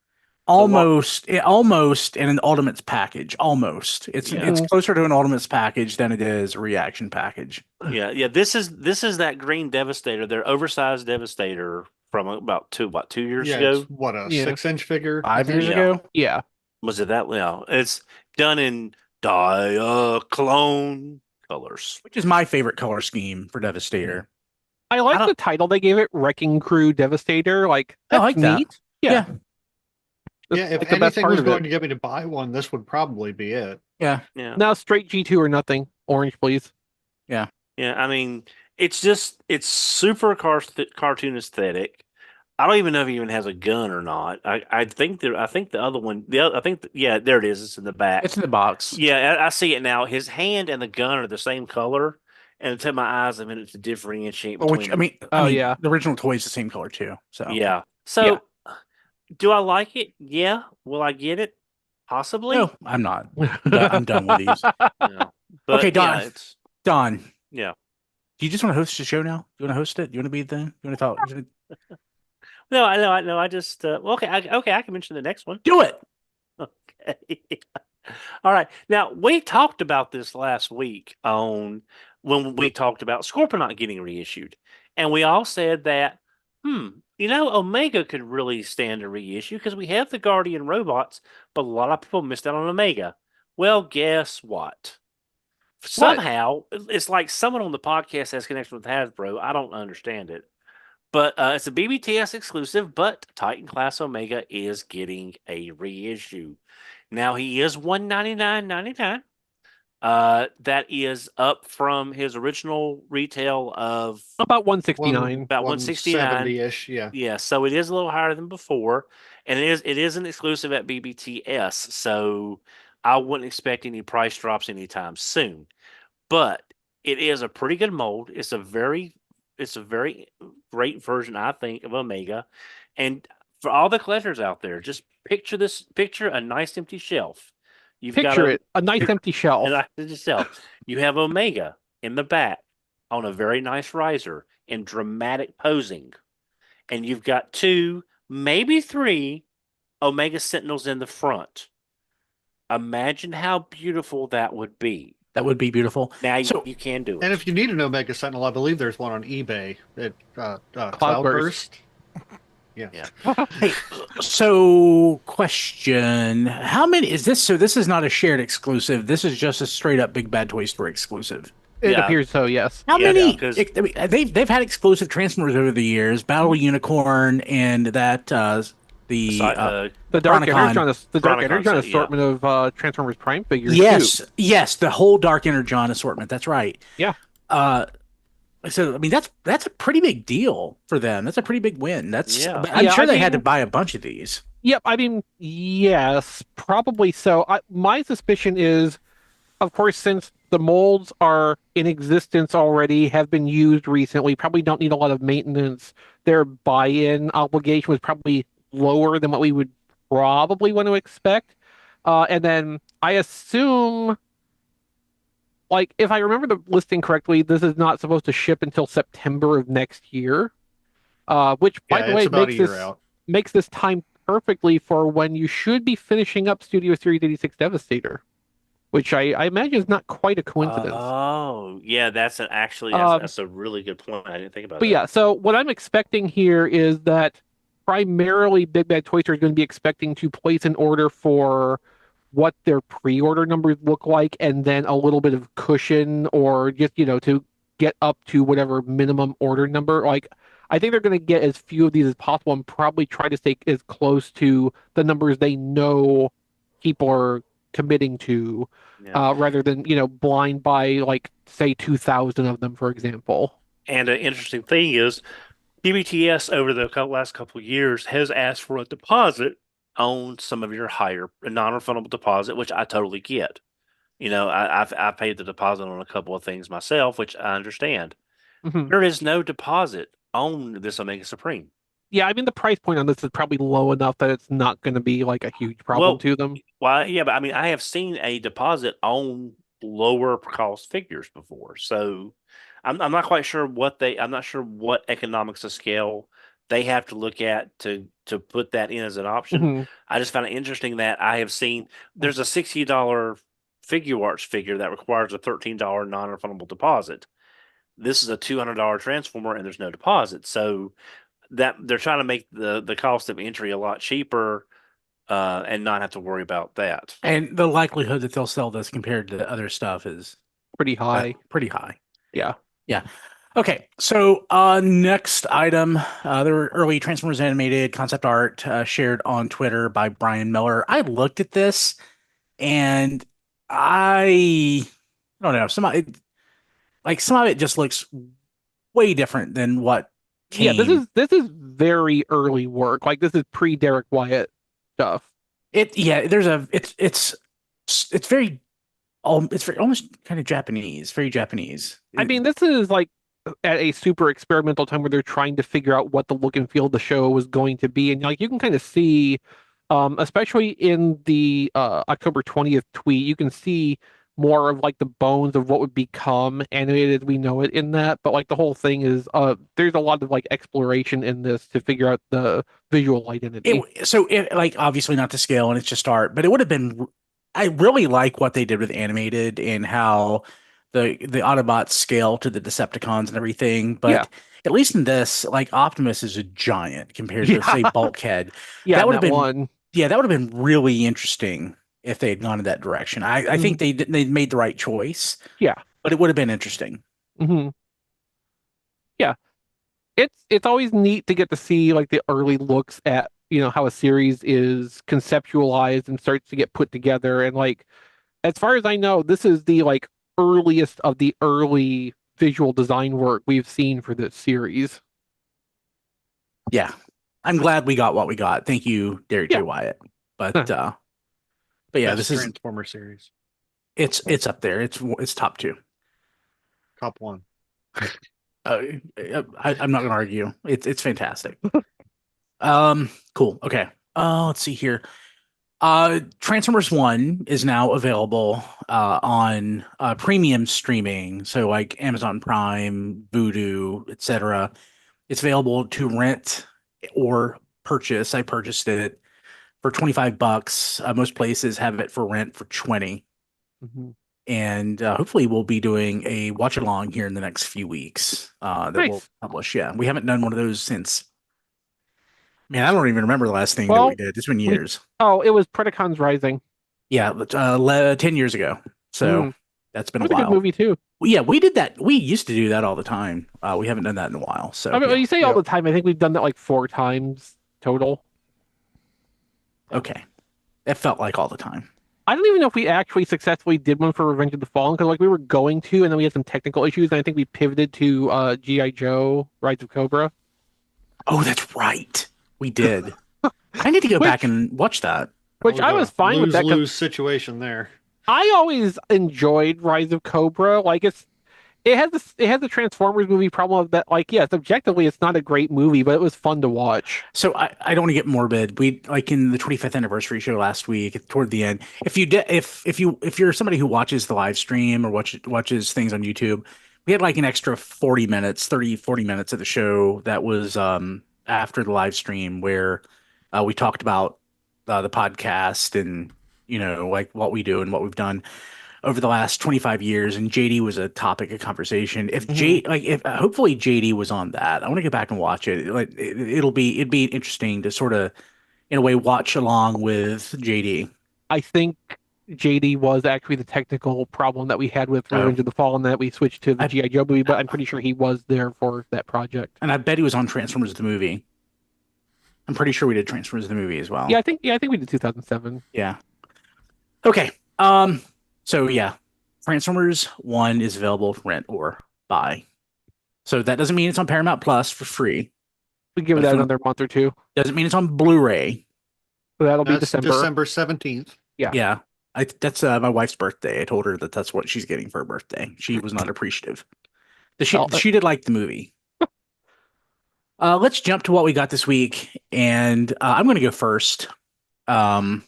A: almost in an Ultimates package. Almost, it's closer to an Ultimates package than it is a reaction package.
E: Yeah. This is that green Devastator. Their oversized Devastator from about 2 years ago.
D: It's, what, a 6-inch figure?
A: 5 years ago.
B: Yeah.
E: Was it that? Well, it's done in Diaclone colors,
A: which is my favorite color scheme for Devastator.
B: I like the title they gave it, Wrecking Crew Devastator. Like,
A: I like
B: neat.
A: That.
B: Yeah.
D: If
B: like
D: anything was going to get me to buy one, this would probably be it.
A: Yeah.
B: Now straight G2 or nothing. Orange, please.
A: Yeah.
E: Yeah. I mean, it's super cartoon aesthetic. I don't even know if he even has a gun or not. I think the other one, there it is. It's in the back.
A: It's in the box.
E: Yeah, I see it now. His hand and the gun are the same color, and it took my eyes a minute to differentiate between.
A: The original toy is the same color too. So
E: yeah. So, do I like it? Yeah. Will I get it? Possibly.
A: No, I'm not. I'm done with these.
E: No. But,
A: okay, Don. Don.
E: Yeah.
A: Do you just want to host the show now? You want to host it? You want to be the? You want to talk?
E: No, I know. I just okay. I can mention the next one.
A: Do it.
E: Okay. All right. Now we talked about this last week when we talked about Scorponok getting reissued, and we all said that Omega could really stand a reissue because we have the Guardian robots, but a lot of people missed out on Omega. Well, guess what? Somehow it's like someone on the podcast has connection with Hasbro. I don't understand it. But it's a BBTS exclusive, but Titan Class Omega is getting a reissue. Now, he is $199.99, That is up from his original retail of
B: About 169.
E: about 169.
D: 170-ish, yeah.
E: Yeah, so it is a little higher than before, and it is an exclusive at BBTS. So I wouldn't expect any price drops anytime soon. But it is a pretty good mold. It's a very great version, I think, of Omega. And for all the collectors out there, just picture a nice empty shelf. You've got
B: Picture it, a nice empty shelf.
E: and I just shelf. You have Omega in the back on a very nice riser in dramatic posing. And you've got 2, maybe 3 Omega Sentinels in the front. Imagine how beautiful that would be.
A: That would be beautiful.
E: Now
A: So-
E: you can do it.
D: And if you need an Omega Sentinel, I believe there's one on eBay at
B: Cloudburst.
D: Cloudburst.
A: Hey, so question: how many is this? So this is not a shared exclusive. This is just a straight up Big Bad Toy Store exclusive.
B: It
E: Yeah.
B: appears so, yes.
A: How
E: Yeah,
A: many?
E: 'cause-
A: I mean, they've had exclusive Transformers over the years. Battle Unicorn and that the
B: The Dark
A: Chronicon.
B: Energon
E: Yeah.
B: assortment of Transformers Prime figures.
A: yes,
B: too.
A: yes, the whole Dark Energon assortment. That's right.
B: Yeah.
A: So I mean that's a pretty big deal for them. That's a pretty big win. That's
E: Yeah.
A: I'm
B: Yeah,
A: sure
B: I
A: they had to
B: mean-
A: buy a bunch of these.
B: Yep, I mean, yes, probably so. My suspicion is, of course, since the molds are in existence already, have been used recently, probably don't need a lot of maintenance, their buy-in obligation was probably lower than what we would probably want to expect. And then I assume, like, if I remember the listing correctly, this is not supposed to ship until September of next year, which, by
D: Yeah,
B: the way,
D: it's about a
B: makes
D: year
B: this
D: out.
B: makes this time perfectly for when you should be finishing up Studio Series 86 Devastator, which I imagine is not quite a coincidence.
E: Oh, yeah, that's that's a really good point. I didn't think about
B: But
E: that.
B: yeah, so what I'm expecting here is that primarily Big Bad Toy Store is going to be expecting to place an order for what their pre-order numbers look like, and then a little bit of cushion, or just, to get up to whatever minimum order number. Like, I think they're going to get as few of these as possible and probably try to stay as close to the numbers they know people are committing to,
E: Yeah.
B: rather than, blind buy, like, say, 2,000 of them, for example.
E: And an interesting thing is, BBTS over the last couple of years has asked for a deposit on some of your higher non-refundable deposit, which I totally get. I've paid the deposit on a couple of things myself, which I understand.
B: Mhm.
E: There is no deposit on this Omega Supreme.
B: Yeah, I mean, the price point on this is probably low enough that it's not going to be like a huge problem
E: Well,
B: to them.
E: Well, yeah, but I mean, I have seen a deposit on lower cost figures before, so I'm not quite sure I'm not sure what economics of scale they have to look at to put that in as an option.
B: Mhm.
E: I just found it interesting that I have seen there's a $60 figure arts figure that requires a $13 non-refundable deposit. This is a $200 transformer and there's no deposit, so that they're trying to make the cost of entry a lot cheaper. And not have to worry about that.
A: And the likelihood that they'll sell this compared to other stuff is
B: Pretty high.
A: pretty high.
B: Yeah.
A: Okay, so next item, there were early Transformers animated concept art shared on Twitter by Brian Miller. I looked at this, and I don't know, some of it just looks way different than what
B: Yeah,
A: came.
B: this is very early work. Like, this is pre-Derek Wyatt stuff.
A: It's very almost kind of Japanese, very Japanese.
B: I mean, this is like at a super experimental time where they're trying to figure out what the look and feel of the show was going to be, and like you can kind of see, especially in the October 20th tweet, you can see more of like the bones of what would become animated as we know it in that. But like the whole thing is, there's a lot of like exploration in this to figure out the visual identity.
A: Like obviously not to scale and it's just art, but it would have been. I really like what they did with animated and how the Autobots scale to the Decepticons and everything. But
B: Yeah.
A: at least in this, like Optimus is a giant compared to say Bulkhead.
B: Yeah,
A: that would have been
B: one.
A: Yeah, that would have been really interesting if they had gone in that direction. I think they made the right choice.
B: Yeah.
A: But it would have been interesting.
B: Mm-hmm. Yeah, it's always neat to get to see like the early looks at how a series is conceptualized and starts to get put together, and like as far as I know, this is the like earliest of the early visual design work we've seen for this series.
A: Yeah, I'm glad we got what we got. Thank you, Derek J.
B: Yeah.
A: Wyatt. But
B: Huh.
A: but yeah,
D: Best
A: this is
D: Transformer series.
A: it's up there. It's top 2.
D: Top 1.
A: I'm not gonna argue. It's fantastic. Cool. Okay. Let's see here. Transformers 1 is now available on premium streaming, so like Amazon Prime, Vudu, etc. It's available to rent or purchase. I purchased it for $25. Most places have it for rent for 20.
B: Mhm.
A: And hopefully we'll be doing a watch along here in the next few weeks that we'll
B: Nice.
A: publish. Yeah, we haven't done one of those since. Man, I don't even remember the last thing that
B: Well,
A: we did. It's been
B: we-
A: years.
B: Oh, it was Predacons Rising.
A: Yeah, but 10 years ago. So that's been
B: It
A: a
B: was a good
A: while.
B: movie too.
A: Well, yeah, we did that. We used to do that all the time. We haven't done that in a while. So
B: I mean,
A: yeah.
B: you say all the time. I think we've done that like 4 times total.
A: Okay, it felt like all the time.
B: I don't even know if we actually successfully did one for Revenge of the Fallen because like we were going to, and then we had some technical issues, and I think we pivoted to G.I. Joe: Rise of Cobra.
A: Oh, that's right. We did. I need to go back and watch that.
B: Which I was fine with that. 'Cause
D: Lose situation there.
B: I always enjoyed Rise of Cobra. Like it has the Transformers movie problem of that. Like, yes, objectively, it's not a great movie, but it was fun to watch.
A: So I don't want to get morbid. We like in the 25th anniversary show last week toward the end. If you're somebody who watches the live stream or watches things on YouTube, we had like an extra 40 minutes, 30, 40 minutes of the show that was after the live stream where we talked about the podcast and like what we do and what we've done over the last 25 years, and JD was a topic of conversation. If if hopefully JD was on that, I want to get back and watch it. Like it'd be interesting to sort of in a way watch along with JD.
B: I think JD was actually the technical problem that we had with Revenge of the Fallen that we switched to the G.I. Joe movie, but I'm pretty sure he was there for that project. And
A: I bet he was on Transformers the movie. I'm pretty sure we did Transformers the movie as well.
B: Yeah, I think we did 2007.
A: Yeah. Okay. So yeah, Transformers 1 is available for rent or buy. So that doesn't mean it's on Paramount Plus for free.
B: We give it another month or two.
A: Doesn't mean it's on Blu-ray.
B: So that'll be December
D: 17th.
B: Yeah.
A: Yeah. That's my wife's birthday. I told her that's what she's getting for her birthday. She was not appreciative. She did like the movie. Let's jump to what we got this week, and I'm going to go first. I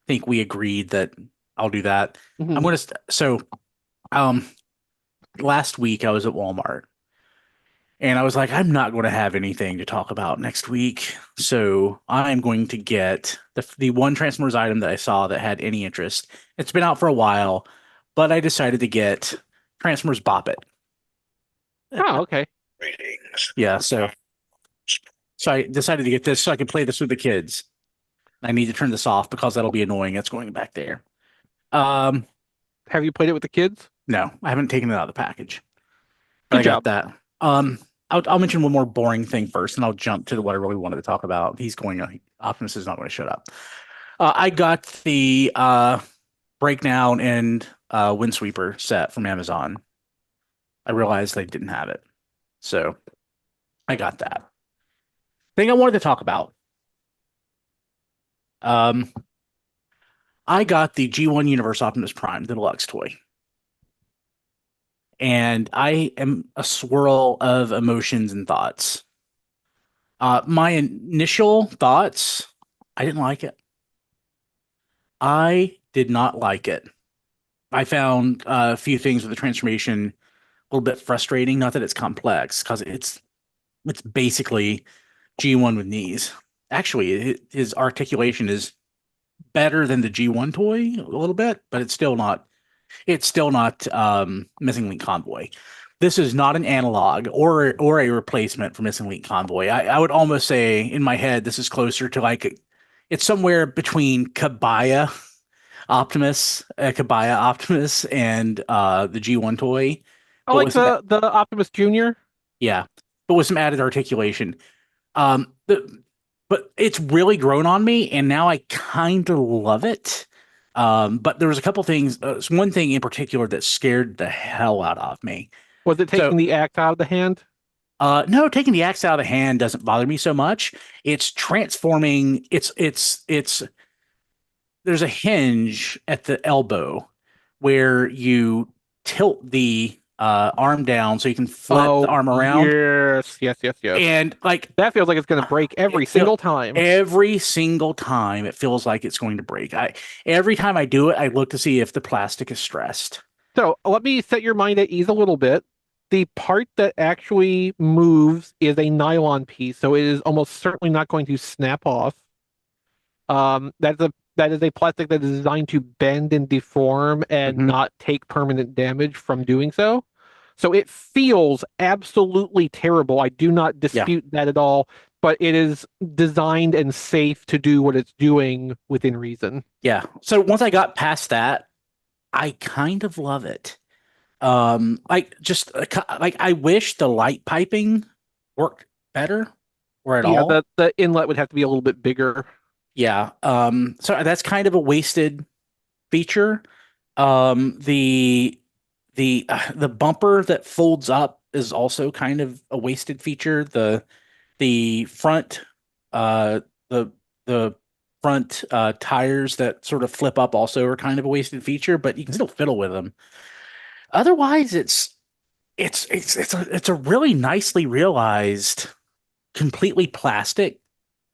A: think we agreed that I'll do that.
B: Mhm.
A: I'm going to last week I was at Walmart, and I was like, I'm not going to have anything to talk about next week, so I'm going to get the one Transformers item that I saw that had any interest. It's been out for a while, but I decided to get Transformers Bop It.
B: Oh, okay.
A: Yeah, so I decided to get this so I can play this with the kids. I need to turn this off because that'll be annoying. It's going back there.
B: Have you played it with the kids?
A: No, I haven't taken it out of the package. But
B: Good
A: I got that. I'll mention one more boring thing first, and I'll jump to what I really wanted to talk about. Optimus is not going to shut up. I got the Breakdown and Windsweeper set from Amazon. I realized they didn't have it, so I got that. Thing I wanted to talk about. I got the G1 Universe Optimus Prime, the Deluxe toy. And I am a swirl of emotions and thoughts. My initial thoughts, I didn't like it. I did not like it. I found a few things with the transformation a little bit frustrating. Not that it's complex, because it's basically G1 with knees. Actually, his articulation is better than the G1 toy a little bit, but it's still not Missing Link Convoy. This is not an analog or a replacement for Missing Link Convoy. I would almost say in my head this is closer to it's somewhere between Kabaya Optimus and the G1 toy.
B: Oh, like the Optimus Junior?
A: Yeah, but with some added articulation. But it's really grown on me, and now I kind of love it. But there was a couple things. One thing in particular that scared the hell out of me.
B: Was it taking the axe out of the hand?
A: No, taking the axe out of the hand doesn't bother me so much. It's transforming. It's there's a hinge at the elbow where you tilt the arm down so you can flip the arm around.
B: Yes.
A: And like
B: that feels like it's going to break every single time.
A: Every single time it feels like it's going to break. Every time I do it, I look to see if the plastic is stressed.
B: So let me set your mind at ease a little bit. The part that actually moves is a nylon piece, so it is almost certainly not going to snap off. That is a plastic that is designed to bend and deform and not take permanent damage from doing so. So it feels absolutely terrible. I do not dispute that at all, but it is designed and safe to do what it's doing within reason.
A: Yeah. So once I got past that, I kind of love it. I wish the light piping worked better or at all.
B: The inlet would have to be a little bit bigger.
A: Yeah. So that's kind of a wasted feature. The bumper that folds up is also kind of a wasted feature. The front the front tires that sort of flip up also are kind of a wasted feature, but you can still fiddle with them. Otherwise, it's a really nicely realized, completely plastic,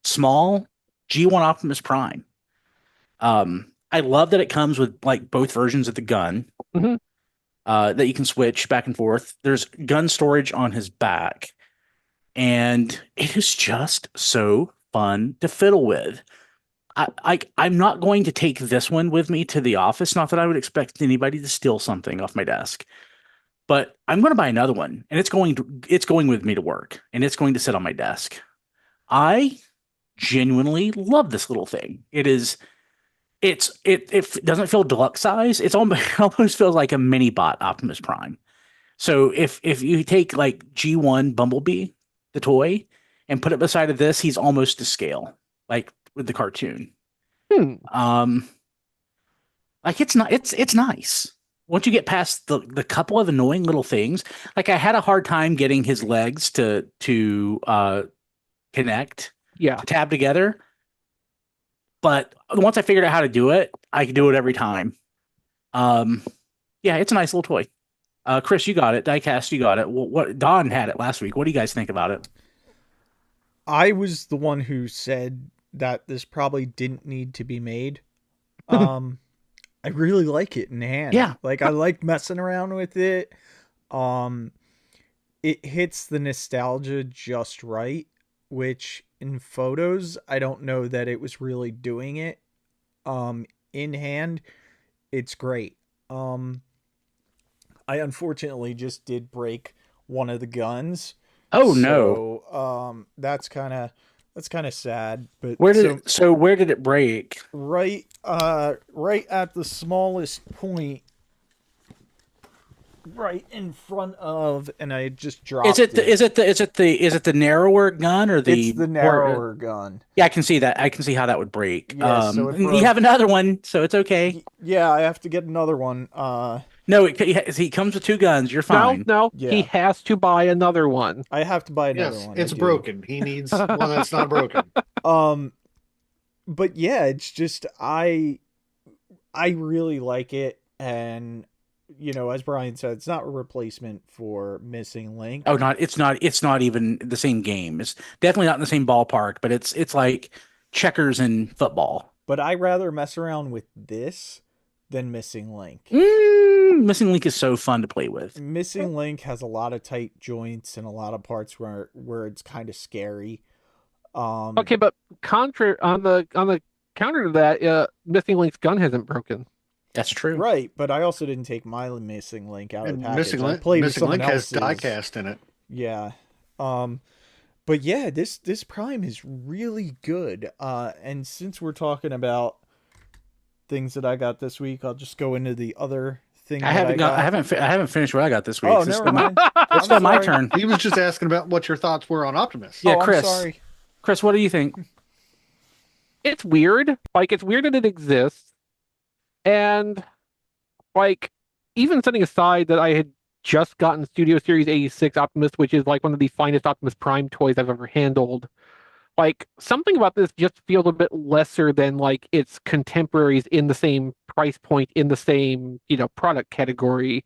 A: small G1 Optimus Prime. I love that it comes with like both versions of the gun that you can switch back and forth. There's gun storage on his back, and it is just so fun to fiddle with. I'm not going to take this one with me to the office. Not that I would expect anybody to steal something off my desk, but I'm going to buy another one, and it's going with me to work, and it's going to sit on my desk. I genuinely love this little thing. It doesn't feel deluxe size. It almost feels like a mini bot Optimus Prime. So if you take like G1 Bumblebee, the toy, and put it beside of this, he's almost to scale, like with the cartoon. Like it's nice. Once you get past the couple of annoying little things, like I had a hard time getting his legs to connect, to tab together. But once I figured out how to do it, I can do it every time. Yeah, it's a nice little toy. Chris, you got it. Diecast, you got it. What Don had it last week. What do you guys think about it?
C: I was the one who said that this probably didn't need to be made. I really like it in hand.
A: Yeah.
C: Like I like messing around with it. It hits the nostalgia just right, which in photos, I don't know that it was really doing it. In hand, it's great. I unfortunately just did break one of the guns.
A: Oh no.
C: So, that's kind of sad, but
A: where did it break?
C: Right at the smallest point, right in front of, and I just dropped it.
A: Is it the narrower gun or the?
C: It's the narrower gun.
A: Yeah, I can see that. I can see how that would break.
C: Yeah, so
A: you have another one, so it's okay.
C: Yeah, I have to get another one.
A: No, he comes with two guns. You're fine.
B: No,
C: Yeah.
B: he has to buy another one.
C: I have to buy another
D: Yes,
C: one.
D: it's broken. He needs one that's not broken.
C: But yeah, it's just I really like it, and you know, as Brian said, it's not a replacement for Missing Link.
A: Oh, it's not even the same game. It's definitely not in the same ballpark, but it's like checkers and football.
C: But I rather mess around with this than Missing Link.
A: Missing Link is so fun to play with.
C: Missing Link has a lot of tight joints and a lot of parts where it's kind of scary.
B: Okay, but on the counter to that, Missing Link's gun hasn't broken.
A: That's true.
C: Right, but I also didn't take my Missing Link out of the package.
D: Missing Link has diecast in it.
C: Yeah. But yeah, this Prime is really good. And since we're talking about things that I got this week, I'll just go into the other thing. I
A: haven't finished what I got this week.
C: Oh, never mind.
A: It's not my turn.
D: He was just asking about what your thoughts were on Optimus.
A: Yeah,
C: I'm
A: Chris.
C: sorry.
A: Chris, what do you think?
B: It's weird. Like, it's weird that it exists. And like, even setting aside that I had just gotten Studio Series 86 Optimus, which is like one of the finest Optimus Prime toys I've ever handled, like something about this just feels a bit lesser than like its contemporaries in the same price point, in the same, product category.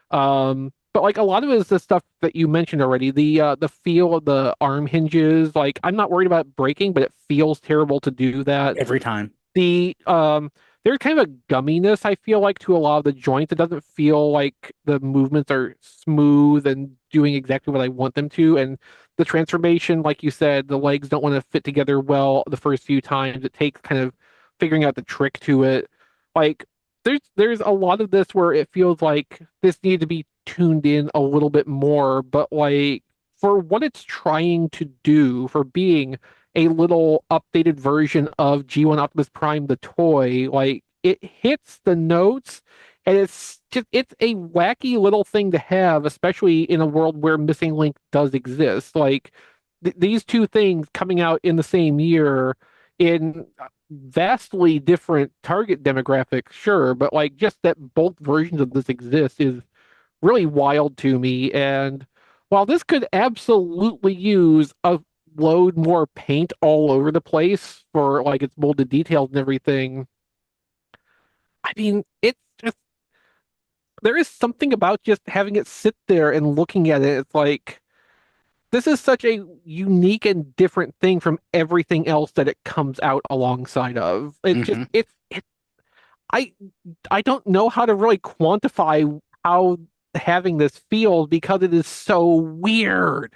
B: But like a lot of it is the stuff that you mentioned already. The feel of the arm hinges, like I'm not worried about breaking, but it feels terrible to do that.
A: Every time.
B: There's kind of a gumminess, I feel like, to a lot of the joints. It doesn't feel like the movements are smooth and doing exactly what I want them to. And the transformation, like you said, the legs don't want to fit together well the first few times. It takes kind of figuring out the trick to it. Like there's a lot of this where it feels like this needed to be tuned in a little bit more, but like for what it's trying to do, for being a little updated version of G1 Optimus Prime the toy, like it hits the notes, and it's a wacky little thing to have, especially in a world where Missing Link does exist. Like these two things coming out in the same year in vastly different target demographics, sure, but like just that both versions of this exist is really wild to me. And while this could absolutely use a load more paint all over the place for like its molded details and everything, I mean, it's just there is something about just having it sit there and looking at it. It's like this is such a unique and different thing from everything else that it comes out alongside of. It just I I don't know how to really quantify how having this feels because it is so weird.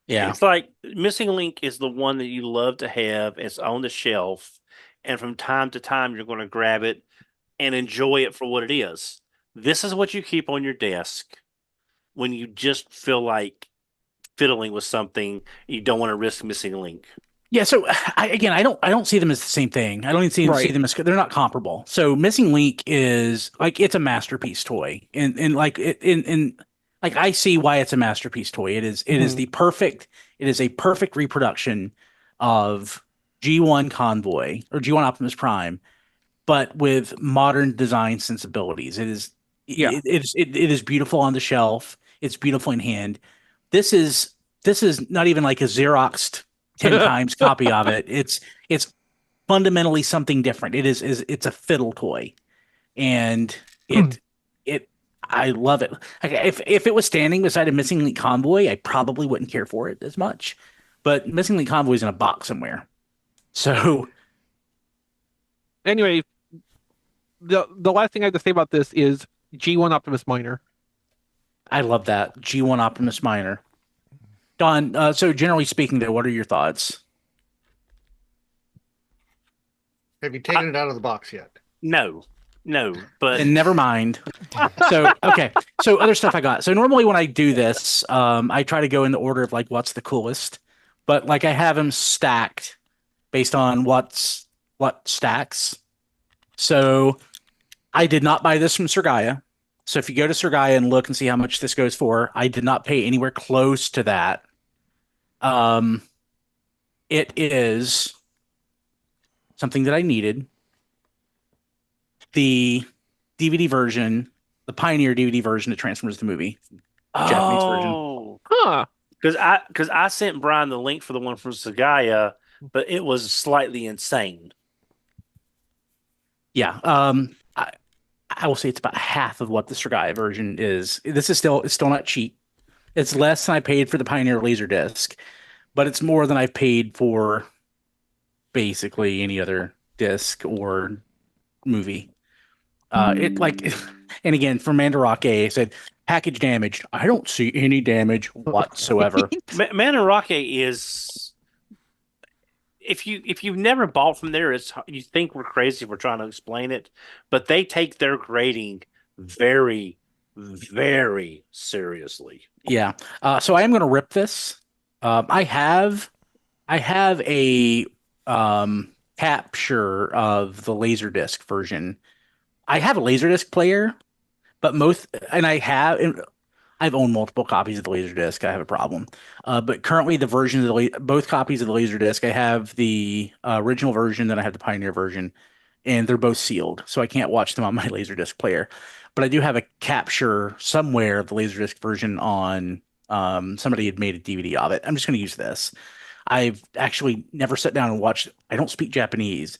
A: Yeah.
E: It's like Missing Link is the one that you love to have. It's on the shelf, and from time to time, you're going to grab it and enjoy it for what it is. This is what you keep on your desk when you just feel like fiddling with something. You don't want to risk Missing Link.
A: Yeah, so I don't see them as the same thing. I don't even see
B: Right.
A: them as they're not comparable. So Missing Link is like it's a masterpiece toy, and like in like I see why it's a masterpiece toy. It is it is a perfect reproduction of G1 Convoy or G1 Optimus Prime, but with modern design sensibilities. It is beautiful on the shelf. It's beautiful in hand. This is not even like a Xeroxed 10 times copy of it. It's fundamentally something different. It's a fiddle toy. And it I love it. Like, if it was standing beside a Missing Link Convoy, I probably wouldn't care for it as much. But Missing Link Convoy is in a box somewhere. So
B: Anyway, the last thing I have to say about this is G1 Optimus Minor.
A: I love that. G1 Optimus Minor. Don, so generally speaking, though, what are your thoughts?
D: Have you taken it out of the box yet?
E: No, but
A: And never mind. So, okay. So other stuff I got. So normally when I do this, I try to go in the order of like what's the coolest. But like I have them stacked based on what stacks. So I did not buy this from Surgaya. So if you go to Surgaya and look and see how much this goes for, I did not pay anywhere close to that. It is something that I needed. The DVD version, the Pioneer DVD version of Transformers the movie, Japanese version.
E: oh,
B: Huh.
E: because I sent Brian the link for the one from Sagaya, but it was slightly insane.
A: Yeah. I will say it's about half of what the Surgaya version is. This is it's still not cheap. It's less than I paid for the Pioneer Laserdisc, but it's more than I've paid for basically any other disc or movie. It like, and again, from Mandarake, it said package damaged. I don't see any damage whatsoever.
E: Manarake is if you've never bought from there, it's you think we're crazy if we're trying to explain it, but they take their grading very, very seriously.
A: Yeah. So I am going to rip this. I have a capture of the Laserdisc version. I have a Laserdisc player, but I've owned multiple copies of the Laserdisc. I have a problem. But currently the versions of both copies of the Laserdisc, I have the original version, then I have the Pioneer version. and they're both sealed, so I can't watch them on my Laserdisc player. But I do have a capture somewhere of the Laserdisc version on. Somebody had made a DVD of it. I'm just going to use this. I've actually never sat down and watched. I don't speak Japanese,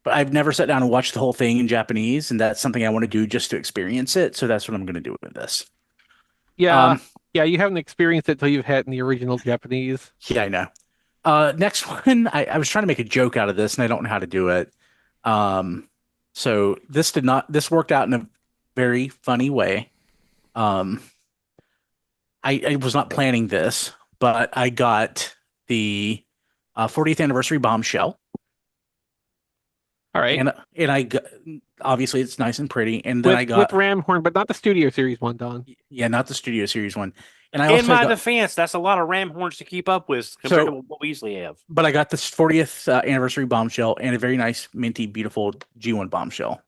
A: but I've never sat down and watched the whole thing in Japanese, and that's something I want to do just to experience it. So that's what I'm going to do with this.
B: Yeah, yeah, you haven't experienced it till you've had it in the original Japanese.
A: Yeah, I know. Next one, I was trying to make a joke out of this, and I don't know how to do it. So this worked out in a very funny way. I was not planning this, but I got the 40th anniversary bombshell.
B: All right.
A: And I got, obviously it's nice and pretty. And then
B: with,
A: I got
B: with Ram Horn, but not the Studio Series one, Don.
A: yeah, not the Studio Series one. And I
E: In
A: also
E: my
A: got,
E: defense, that's a lot of ram horns to keep up with compared to what we usually have.
A: but I got this 40th anniversary bombshell and a very nice, minty, beautiful G1 bombshell.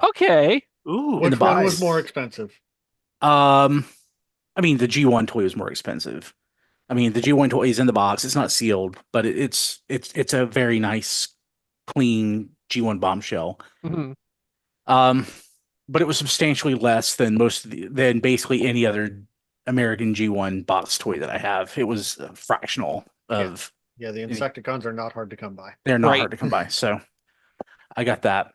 B: Okay.
E: Ooh,
A: In the
D: Which one
A: box.
D: was more expensive?
A: I mean, the G1 toy was more expensive. I mean, the G1 toy is in the box. It's not sealed, but it's a very nice, clean G1 bombshell.
B: hmm
A: But it was substantially less than than basically any other American G1 box toy that I have. It was fractional of.
D: Yeah, the Insecticons are not hard to come by.
A: They're not
B: Right.
A: hard to come by. So I got that.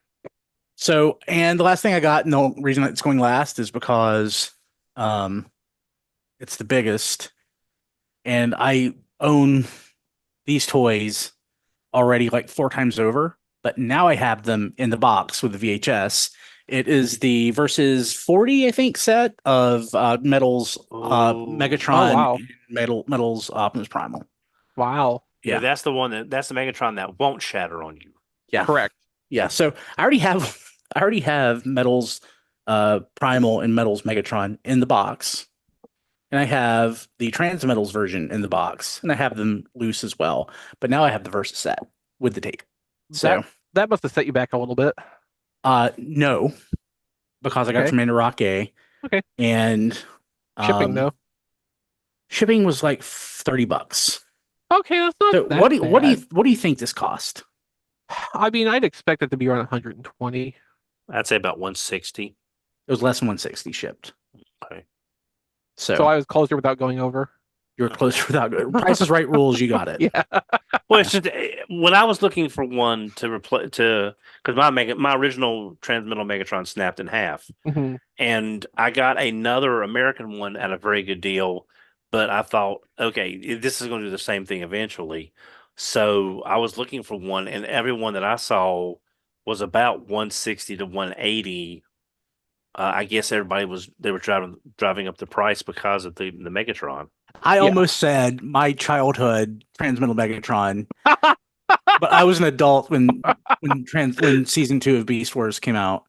A: So, and the last thing I got, and the reason it's going last is because it's the biggest. And I own these toys already like 4 times over, but now I have them in the box with the VHS. It is the Versus 40, I think, set of Metals Megatron
B: Oh, wow.
A: and Metals Optimus Primal.
B: Wow.
E: yeah,
A: Yeah.
E: that's the Megatron that won't shatter on you.
A: Yeah.
B: Correct.
A: Yeah. So I already have Metals Primal and Metals Megatron in the box. And I have the Transmetals version in the box, and I have them loose as well. But now I have the Versus set with the tape. So
B: That must have set you back a little bit.
A: no, because I got it
B: Okay.
A: from Interrock A.
B: Okay.
A: And
B: Shipping though.
A: shipping was like $30.
B: Okay, that's not
A: So
B: that
A: what do you
B: bad.
A: think this cost?
B: I mean, I'd expect it to be around 120.
E: I'd say about 160.
A: It was less than 160 shipped.
E: Okay.
B: So I was closer without going over.
A: You were closer without Price is Right rules. You got it.
B: Yeah.
E: Well, it's just when I was looking for one to replace because my original Transmetal Megatron snapped in half,
B: hmm
E: and I got another American one at a very good deal. But I thought, okay, this is going to do the same thing eventually. So I was looking for one, and every one that I saw was about 160 to 180. I guess they were driving up the price because of the Megatron.
A: I
B: Yeah.
A: almost said my childhood Transmetal Megatron, but I was an adult when season 2 of Beast Wars came out.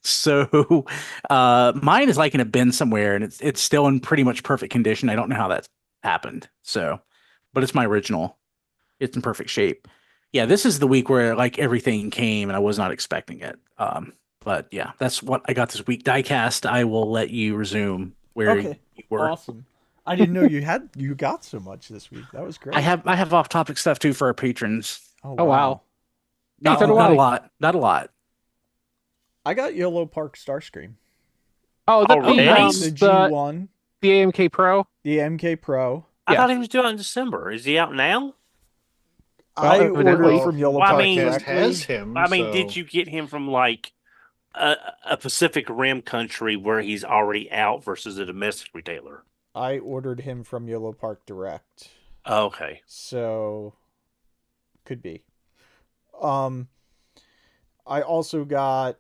A: So mine is like in a bin somewhere, and it's still in pretty much perfect condition. I don't know how that's happened. So, but it's my original. It's in perfect shape. Yeah, this is the week where like everything came, and I was not expecting it. But yeah, that's what I got this week. Diecast, I will let you resume where
C: Okay.
A: you were.
C: Awesome. I didn't know you got so much this week. That was great.
A: I have off-topic stuff too for our patrons.
C: Oh,
B: Oh, wow.
A: Not,
B: so do
A: not
B: I.
A: a lot. Not a lot.
C: I got Yolopark Starscream.
B: Oh, is that
E: Oh, really?
C: The
B: the
C: G1,
B: the AMK Pro?
C: the MK Pro.
E: I
B: Yeah.
E: thought he was due out in December. Is he out now?
C: I
B: evidently.
C: ordered from Yolopark
E: Well, I mean,
D: Podcast
C: directly.
D: has him.
E: I mean,
D: so-
E: did you get him from like a Pacific Rim country where he's already out versus a domestic retailer?
C: I ordered him from Yolopark direct.
E: Okay.
C: So could be. I also got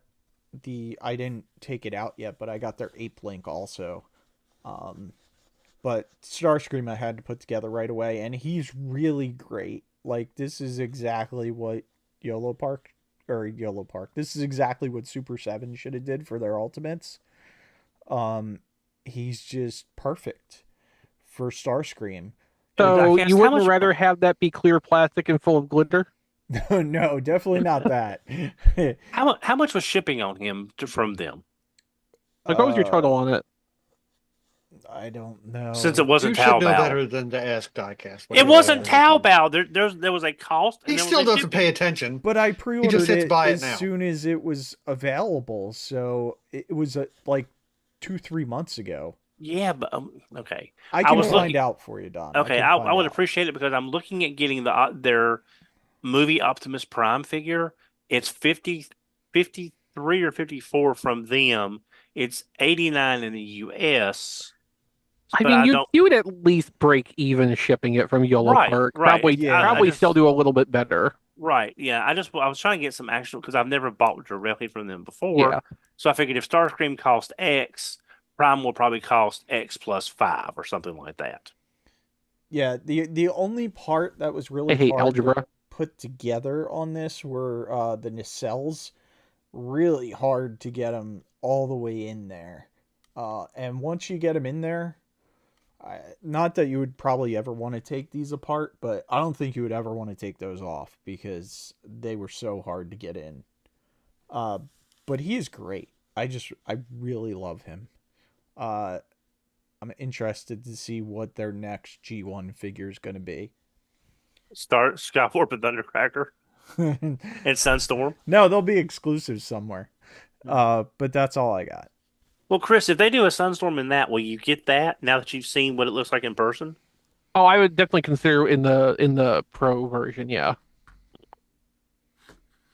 C: I didn't take it out yet, but I got their Ape Link also. But Starscream I had to put together right away, and he's really great. Like, this is exactly what Yolopark. This is exactly what Super 7 should have did for their ultimates. He's just perfect for Starscream.
B: So
E: Diecast,
B: you
E: how
B: wouldn't
E: much-
B: rather have that be clear plastic and full of glitter?
C: No, definitely not that.
E: How much was shipping on him from them?
B: Like, what was your total on it?
C: I don't know.
E: Since it
D: You
E: wasn't
D: should know
E: Taobao.
D: better than to ask Diecast.
E: It wasn't Taobao. There was a cost.
D: He
E: and there
D: still
E: was a
D: doesn't
E: shipping.
D: pay attention.
C: But I pre-ordered
D: hits
C: it
D: buy it
C: as
D: now.
C: soon as it was available, so it was like 2-3 months ago.
E: Yeah, but okay.
C: I can
E: was
C: find
E: looking-
C: out for you, Don.
E: Okay,
C: can
E: I
C: find
E: would
C: out.
E: appreciate it because I'm looking at getting their movie Optimus Prime figure. It's 53 or 54 from them. It's 89 in the US.
B: I
E: but
B: mean,
E: don't.
B: you would at least break even shipping it from Yolopark.
E: Right.
B: Probably,
C: Yeah.
B: probably
E: I just-
B: still do a little bit better.
E: Right. Yeah. I was trying to get some actual because I've never bought directly from them before.
B: Yeah.
E: So I figured if Starscream cost X, Prime will probably cost X plus 5 or something like that.
C: Yeah, the only part that was really
B: I hate
C: hard to
B: algebra.
C: put together on this were the nacelles. Really hard to get them all the way in there. And once you get them in there, not that you would probably ever want to take these apart, but I don't think you would ever want to take those off because they were so hard to get in. But he is great. I really love him. I'm interested to see what their next G1 figure is going to be.
E: Start Skywarp and Thundercracker and Sunstorm.
C: No, they'll be exclusive somewhere. But that's all I got.
E: Well, Chris, if they do a Sunstorm in that, will you get that now that you've seen what it looks like in person?
B: Oh, I would definitely consider in the pro version. Yeah.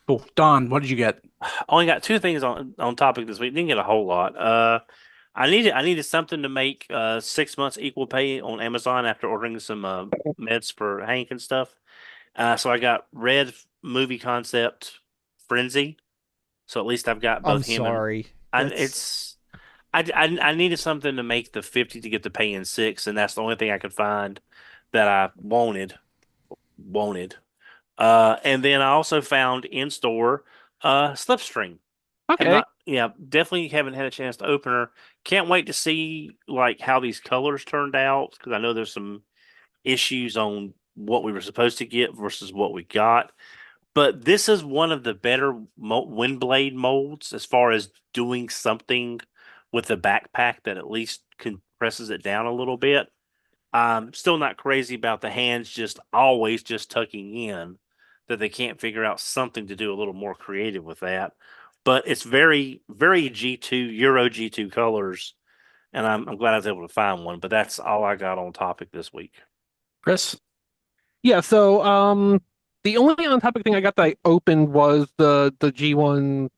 A: Cool. Don, what did you get?
E: Only got 2 things on topic this week. Didn't get a whole lot. I needed something to make 6 months equal pay on Amazon after ordering some meds for Hank and stuff. So I got Red Movie Concept Frenzy. So at least I've got both
C: I'm
E: him
C: sorry.
E: and I needed something to make the 50 to get the pay in 6, and that's the only thing I could find that I wanted. And then I also found in store Slipstream.
B: Okay.
E: Definitely haven't had a chance to open her. Can't wait to see like how these colors turned out because I know there's some issues on what we were supposed to get versus what we got. But this is one of the better Windblade molds as far as doing something with the backpack that at least compresses it down a little bit. I'm still not crazy about the hands just always just tucking in, that they can't figure out something to do a little more creative with that. But it's very, very G2, Euro G2 colors, and I'm glad I was able to find one. But that's all I got on topic this week.
A: Chris?
B: Yeah. So, the only on topic thing I got that I opened was the G1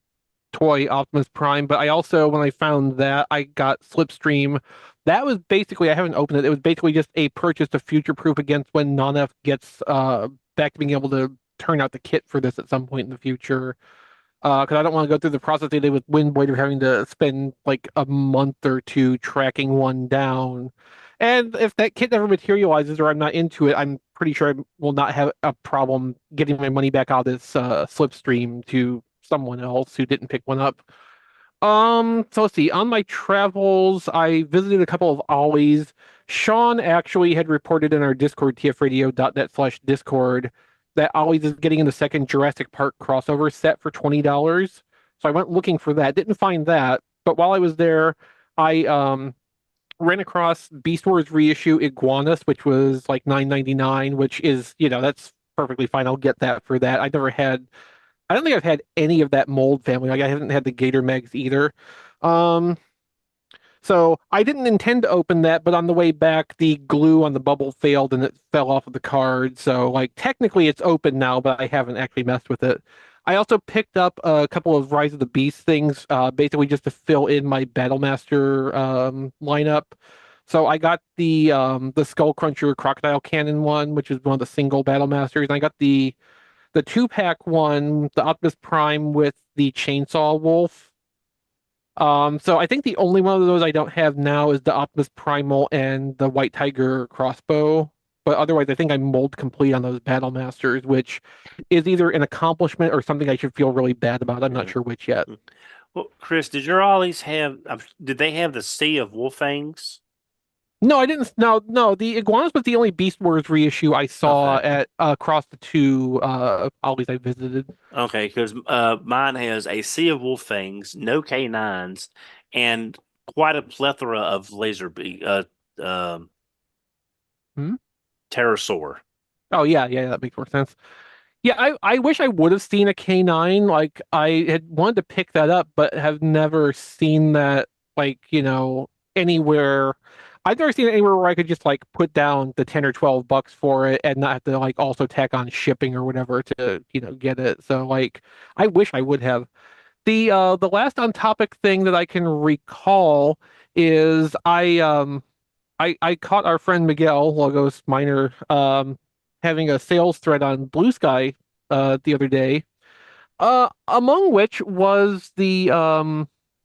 B: toy Optimus Prime, but I also, when I found that, I got Slipstream. That was basically, I haven't opened it. It was basically just a purchase to future-proof against when Nanef gets back to being able to turn out the kit for this at some point in the future. Because I don't want to go through the process they did with Windblade of having to spend like a month or 2 tracking one down. And if that kit never materializes or I'm not into it, I'm pretty sure I will not have a problem getting my money back out of this Slipstream to someone else who didn't pick one up. So let's see. On my travels, I visited a couple of Ollies. Sean actually had reported in our Discord, tfradio.net/Discord, that Ollie's is getting in the second Jurassic Park crossover set for $20. So I went looking for that. Didn't find that. But while I was there, I ran across Beast Wars reissue Iguanus, which was like $9.99, which is, that's perfectly fine. I'll get that for that. I don't think I've had any of that mold family. Like I haven't had the Gator Megs either. So I didn't intend to open that, but on the way back, the glue on the bubble failed and it fell off of the card. So like technically it's open now, but I haven't actually messed with it. I also picked up a couple of Rise of the Beast things, basically just to fill in my Battlemaster lineup. So I got the Skull Cruncher Crocodile Cannon one, which is one of the single Battlemasters. And I got the 2-pack one, the Optimus Prime with the Chainsaw Wolf. So I think the only one of those I don't have now is the Optimus Primal and the White Tiger crossbow. But otherwise, I think I'm mold complete on those Battlemasters, which is either an accomplishment or something I should feel really bad about. I'm not sure which yet.
E: Well, Chris, did your Ollies have? Did they have the Sea of Wolfangs?
B: No, I didn't. No. The Iguanus was the only Beast Wars reissue I saw
E: Okay.
B: at across the 2 Ollies I visited.
E: Okay, because mine has a Sea of Wolfangs, no K9s, and quite a plethora of laser pterosaur.
B: Oh yeah, that makes more sense. Yeah, I wish I would have seen a K9. Like I had wanted to pick that up, but have never seen that like, anywhere. I've never seen it anywhere where I could just like put down the 10 or $12 for it and not have to like also tack on shipping or whatever to, get it. So like I wish I would have. The last on topic thing that I can recall is I caught our friend Miguel Logos Miner having a sales thread on Blue Sky the other day, among which was the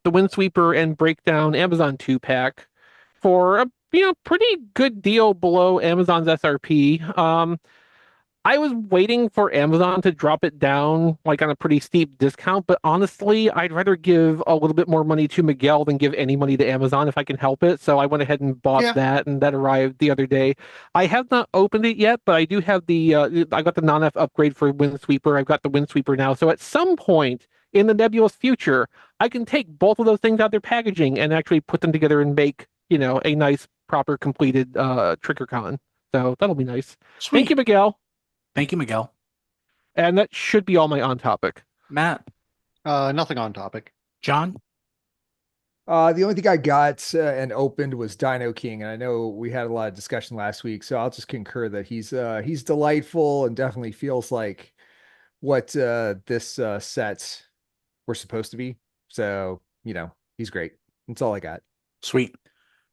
B: Windsweeper and Breakdown Amazon 2-pack for a pretty good deal below Amazon's SRP. I was waiting for Amazon to drop it down like on a pretty steep discount, but honestly, I'd rather give a little bit more money to Miguel than give any money to Amazon if I can help it. So I went ahead and bought that, and that arrived the other day. I have not opened it yet, but I do have I got the non-F upgrade for Windsweeper. I've got the Windsweeper now. So at some point in the nebulous future, I can take both of those things out their packaging and actually put them together and make, a nice, proper, completed Triggercon. So that'll be nice.
A: Sweet.
B: Thank you, Miguel.
A: Thank you, Miguel.
B: And that should be all my on topic.
A: Matt,
D: Nothing on topic.
A: John.
F: The only thing I got and opened was Dino King, and I know we had a lot of discussion last week, so I'll just concur that he's delightful and definitely feels like what this sets were supposed to be. So he's great. That's all I got.
A: Sweet.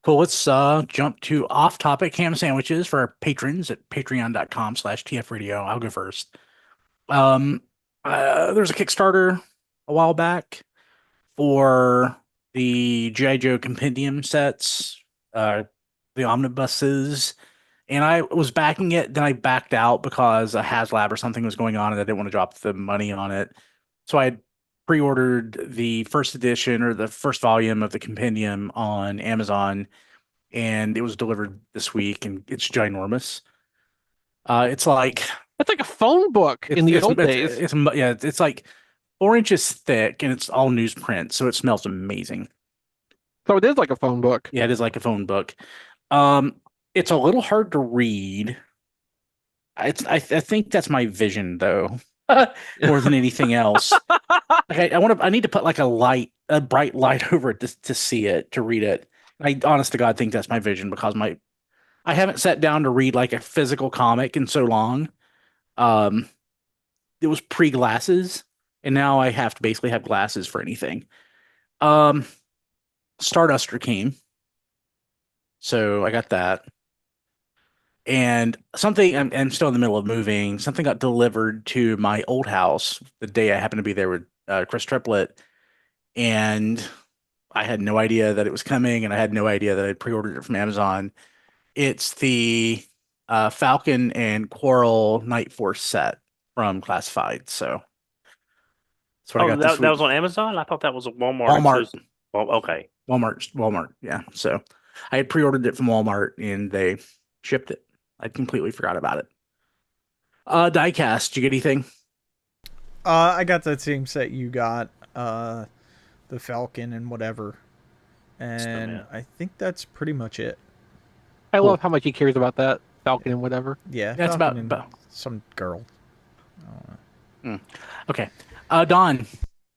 A: Cool. Let's jump to off-topic ham sandwiches for our patrons at patreon.com/tfradio. I'll go first. There's a Kickstarter a while back for the G.I. Joe compendium sets, the omnibuses, and I was backing it. Then I backed out because a HasLab or something was going on, and I didn't want to drop the money on it. So I pre-ordered the first edition or the first volume of the compendium on Amazon, and it was delivered this week, and it's ginormous. It's like
B: a phone book in the old days.
A: It's like 4 inches thick, and it's all newsprint, so it smells amazing.
B: So it is like a phone book.
A: Yeah, it is like a phone book. It's a little hard to read. I think that's my vision though, more than anything else. I need to put like a bright light over it to see it, to read it. I honest to God think that's my vision because I haven't sat down to read like a physical comic in so long. It was pre-glasses, and now I have to basically have glasses for anything. Starduster came, so I got that. And something, I'm still in the middle of moving. Something got delivered to my old house the day I happened to be there with Chris Triplett, and I had no idea that it was coming, and I had no idea that I'd pre-ordered it from Amazon. It's the Falcon and Quarrel Night Force set from Classified. So that's what I got this week.
E: That was on Amazon? I thought that was a Walmart.
A: Walmart.
E: Well, okay.
A: Walmart. Yeah. So I had pre-ordered it from Walmart, and they shipped it. I completely forgot about it. Diecast, did you get anything?
C: I got that same set you got, the Falcon and whatever. And I think that's pretty much it.
B: I love how much he cares about that Falcon and whatever.
C: Yeah,
A: that's
C: Falcon
A: about
C: some girl.
A: Okay. Don.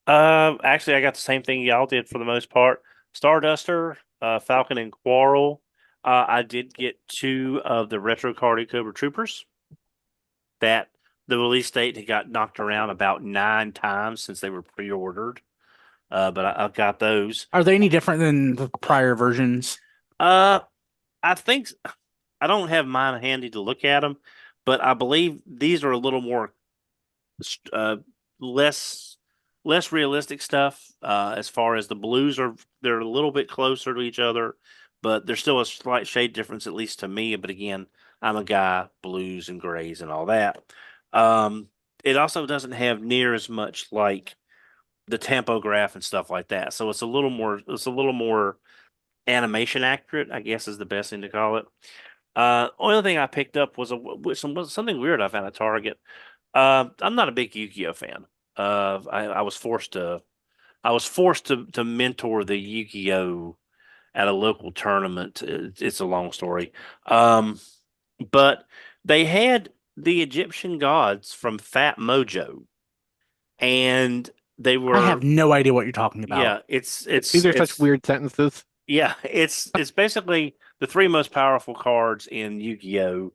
E: Actually, I got the same thing y'all did for the most part. Starduster, Falcon and Quarrel. I did get 2 of the Retro Cardi Cobra Troopers. That the release date had got knocked around about 9 times since they were pre-ordered. But I've got those.
A: Are they any different than the prior versions?
E: I think I don't have mine handy to look at them, but I believe these are a little more less realistic stuff. As far as the blues they're a little bit closer to each other, but there's still a slight shade difference, at least to me. But again, I'm a guy, blues and grays and all that. It also doesn't have near as much like the tampograph and stuff like that. So it's a little more animation accurate, I guess is the best thing to call it. Only thing I picked up was something weird I found at Target. I'm not a big Yu-Gi-Oh fan. I was forced to mentor the Yu-Gi-Oh at a local tournament. It's a long story. But they had the Egyptian gods from Fat Mojo, and they
A: I
E: were
A: have no idea what you're talking about.
E: yeah.
B: These are such weird sentences.
E: Yeah, it's basically the three most powerful cards in Yu-Gi-Oh!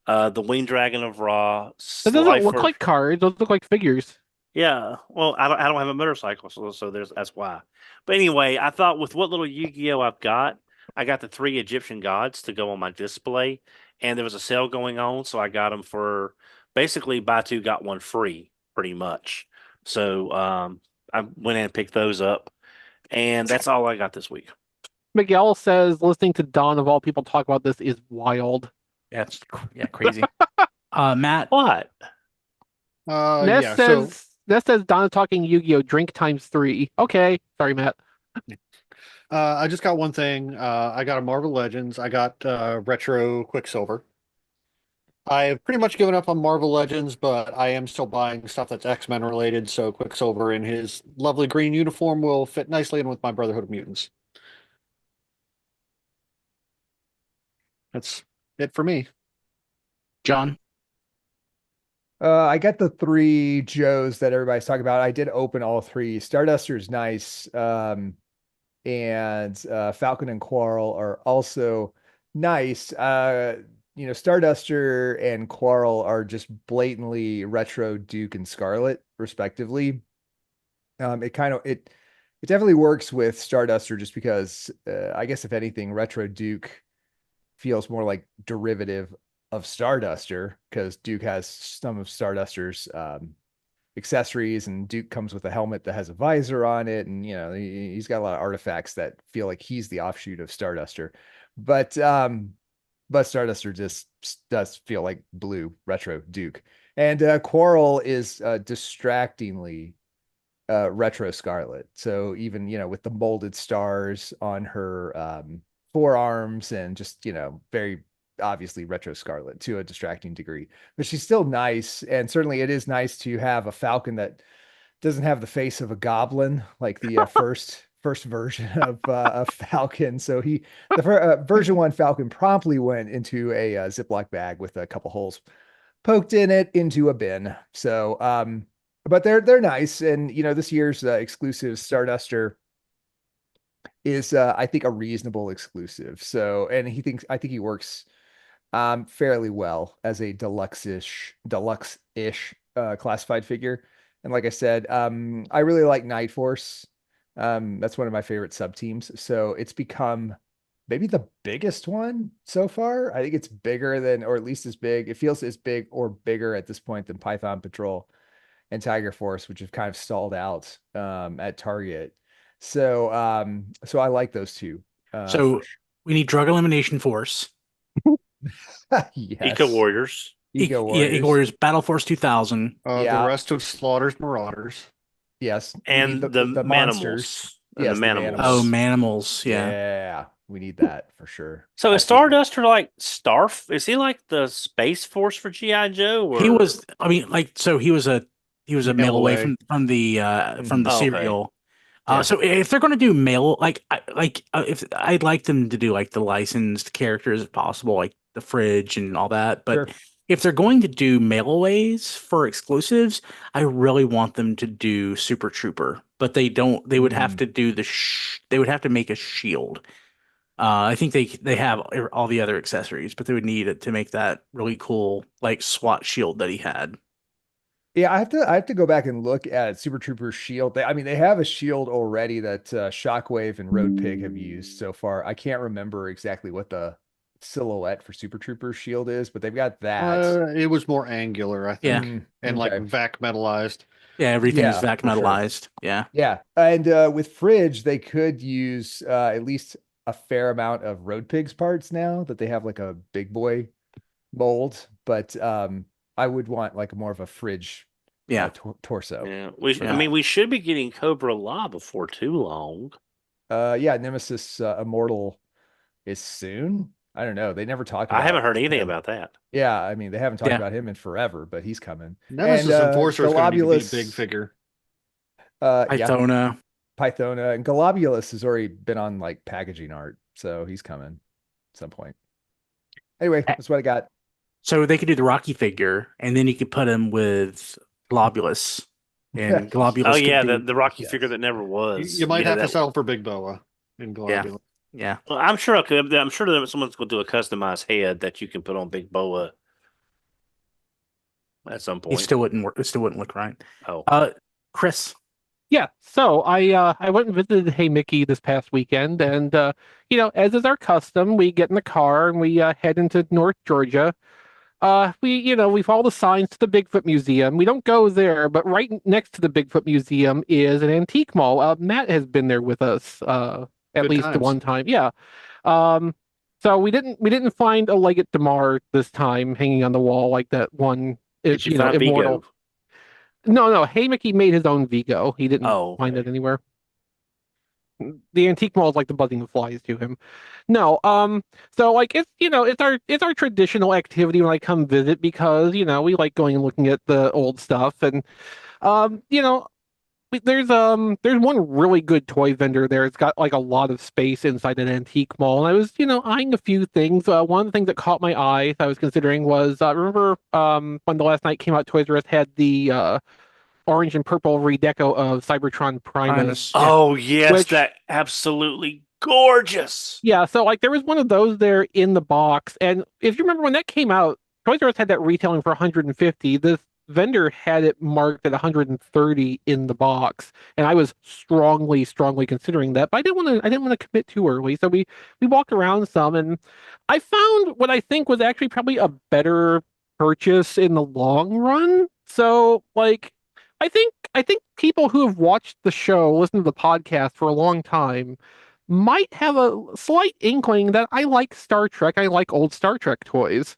E: The Winged Dragon of Ra,
B: That doesn't look
E: Slifer.
B: like cards. Those look like figures.
E: Yeah, well, I don't have a motorcycle, so that's why. But anyway, I thought with what little Yu-Gi-Oh I've got, I got the three Egyptian gods to go on my display, and there was a sale going on, so I got them for basically buy two got one free, pretty much. So I went in and picked those up, and that's all I got this week.
B: Miguel says listening to Don of all people talk about this is wild.
A: Yeah, crazy. Matt,
E: What?
B: Ness
D: Yeah.
B: says Ness says Don is talking Yu-Gi-Oh! Drink times 3. Okay. Sorry, Matt.
D: I just got one thing. I got a Marvel Legends. I got Retro Quicksilver. I have pretty much given up on Marvel Legends, but I am still buying stuff that's X-Men related, so Quicksilver in his lovely green uniform will fit nicely in with my Brotherhood of Mutants. That's it for me.
A: John.
F: I got the three Joes that everybody's talking about. I did open all three. Starduster's nice. And Falcon and Quarrel are also nice. Starduster and Quarrel are just blatantly retro Duke and Scarlet, respectively. It definitely works with Starduster just because I guess if anything, retro Duke feels more like derivative of Starduster because Duke has some of Starduster's accessories, and Duke comes with a helmet that has a visor on it, and he's got a lot of artifacts that feel like he's the offshoot of Starduster. But Starduster just does feel like blue retro Duke, and Quarrel is distractingly retro Scarlet. So even with the molded stars on her forearms and just very obviously retro Scarlet to a distracting degree, but she's still nice. And certainly it is nice to have a Falcon that doesn't have the face of a goblin like the first version of Falcon. So the version 1 Falcon promptly went into a Ziploc bag with a couple holes poked in it into a bin. So but they're nice. And this year's exclusive Starduster is I think a reasonable exclusive. So, and I think he works fairly well as a deluxe-ish classified figure. And like I said, I really like Night Force. That's one of my favorite sub teams. So it's become maybe the biggest one so far. I think it's bigger than, or at least as big. It feels as big or bigger at this point than Python Patrol and Tiger Force, which have kind of stalled out at Target. So I like those two.
A: So we need Drug Elimination Force.
F: Yes.
E: Eco Warriors.
F: Eco Warriors.
A: Eco Warriors. Battle Force 2000.
D: The rest of Slaughter's Marauders.
F: Yes.
E: And the
F: monsters.
E: And
F: Yes,
E: the
F: the
E: Manimals.
A: Oh, Manimals. Yeah.
F: Yeah. We need that for sure.
E: So is
F: Absolutely.
E: Starduster like is he like the Space Force for G.I. Joe? Or...
A: He was, I mean, he was a mail away
D: away.
A: from the
E: Oh, okay.
A: serial.
F: Yeah.
A: So if they're going to do mail, if I'd like them to do like the licensed characters if possible, like the fridge and all that. But
F: Sure.
A: if they're going to do mailaways for exclusives, I really want them to do Super Trooper. But they don't. They would have to do they would have to make a shield. I think they have all the other accessories, but they would need it to make that really cool like SWAT shield that he had.
F: Yeah, I have to go back and look at Super Trooper's shield. They have a shield already that Shockwave and Road Pig have used so far. I can't remember exactly what the silhouette for Super Trooper's shield is, but they've got that.
D: It was more angular, I
A: Yeah.
D: think, and like vac metalized.
A: Yeah, everything is
F: Yeah,
A: vac
F: for sure.
A: metalized. Yeah.
F: Yeah, and with Fridge, they could use at least a fair amount of Road Pig's parts now that they have like a big boy mold, but I would want like more of a Fridge torso.
E: Yeah, I mean, we should be getting Cobra La before too long.
F: Yeah, Nemesis Immortal is soon. I don't know. They never talked about
E: I haven't heard anything
F: him.
E: about that.
F: Yeah, I mean, they haven't talked about him in forever, but he's coming.
D: Nemesis
F: And,
D: Enforcer is going to be
F: Globulus-
D: the big figure.
F: Yeah,
A: Ithona.
F: Pythona, and Globulus has already been on like packaging art, so he's coming at some point. Anyway, that's what I got.
A: So they could do the Rocky figure, and then you could put him with Globulus, and Globulus.
E: Oh
A: could
E: yeah,
A: do,
E: the Rocky
F: yes.
E: figure that never was.
D: You might
E: Yeah,
D: have to
E: that-
D: settle for Big Boa in
A: yeah,
D: Globulus.
A: yeah.
E: Well, I'm sure I could. I'm sure that someone's going to do a customized head that you can put on Big Boa at some
A: It
E: point.
A: still wouldn't work. It still wouldn't look right.
E: Oh,
A: Chris.
B: Yeah, so I went and visited Hey Mickey this past weekend, and as is our custom, we get in the car and we head into North Georgia. We follow the signs to the Bigfoot Museum. We don't go there, but right next to the Bigfoot Museum is an antique mall. Matt has been there with us at
D: Good
B: least
D: times.
B: one time. Yeah. So we didn't find a Leggett DeMar this time hanging on the wall like that one.
E: did you find
B: Immortal.
E: Vigo?
B: No. Hey Mickey made his own Vigo. He didn't
E: Oh,
B: find
E: okay.
B: it anywhere. The antique mall is like the buzzing of flies to him. No, so like it's our traditional activity when I come visit because we like going and looking at the old stuff and um you know there's one really good toy vendor there. It's got like a lot of space inside an antique mall, and I was eyeing a few things. One of the things that caught my eye I was considering was remember when the last night came out, Toys R Us had the orange and purple redeco of Cybertron Primus.
A: Yeah.
E: Oh yes,
B: Which-
E: that absolutely gorgeous.
B: Yeah, so like there was one of those there in the box, and if you remember when that came out, Toys R Us had that retailing for 150. This vendor had it marked at 130 in the box, and I was strongly considering that, but I didn't want to commit too early. So we walked around some, and I found what I think was actually probably a better purchase in the long run. So like I think people who have watched the show, listened to the podcast for a long time, might have a slight inkling that I like Star Trek. I like old Star Trek toys.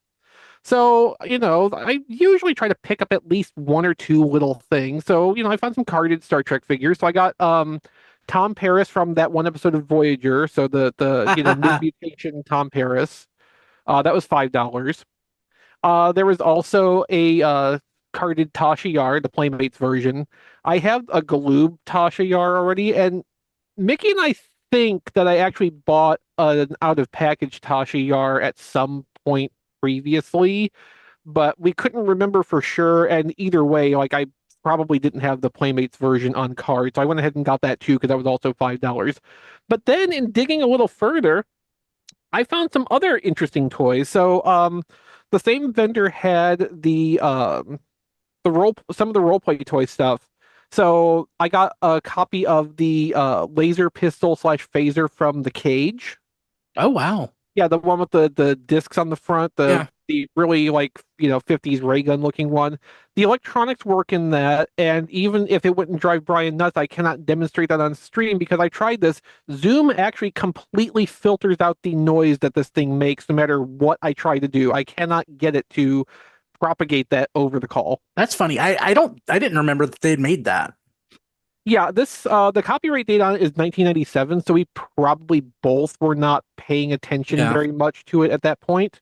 B: So, I usually try to pick up at least one or two little things. So, I found some carded Star Trek figures. So I got Tom Paris from that one episode of Voyager. So the new mutation Tom Paris. That was $5. There was also a carded Tasha Yar, the Playmates version. I have a Galoob Tasha Yar already, and Mickey and I think that I actually bought an out of package Tasha Yar at some point previously, but we couldn't remember for sure. And either way, like I probably didn't have the Playmates version on card, so I went ahead and got that too because that was also $5. But then in digging a little further, I found some other interesting toys. So the same vendor had some of the role play toy stuff. So I got a copy of the laser pistol / phaser from the Cage.
A: Oh wow.
B: Yeah, the one with the discs on the front,
A: Yeah.
B: the really 50s ray gun looking one. The electronics work in that, and even if it wouldn't drive Brian nuts, I cannot demonstrate that on stream because I tried this. Zoom actually completely filters out the noise that this thing makes, no matter what I try to do. I cannot get it to propagate that over the call.
A: That's funny. I didn't remember that they'd made that.
B: Yeah, this the copyright date on it is 1997, so we probably both were not paying attention
A: Yeah.
B: very much to it at that point.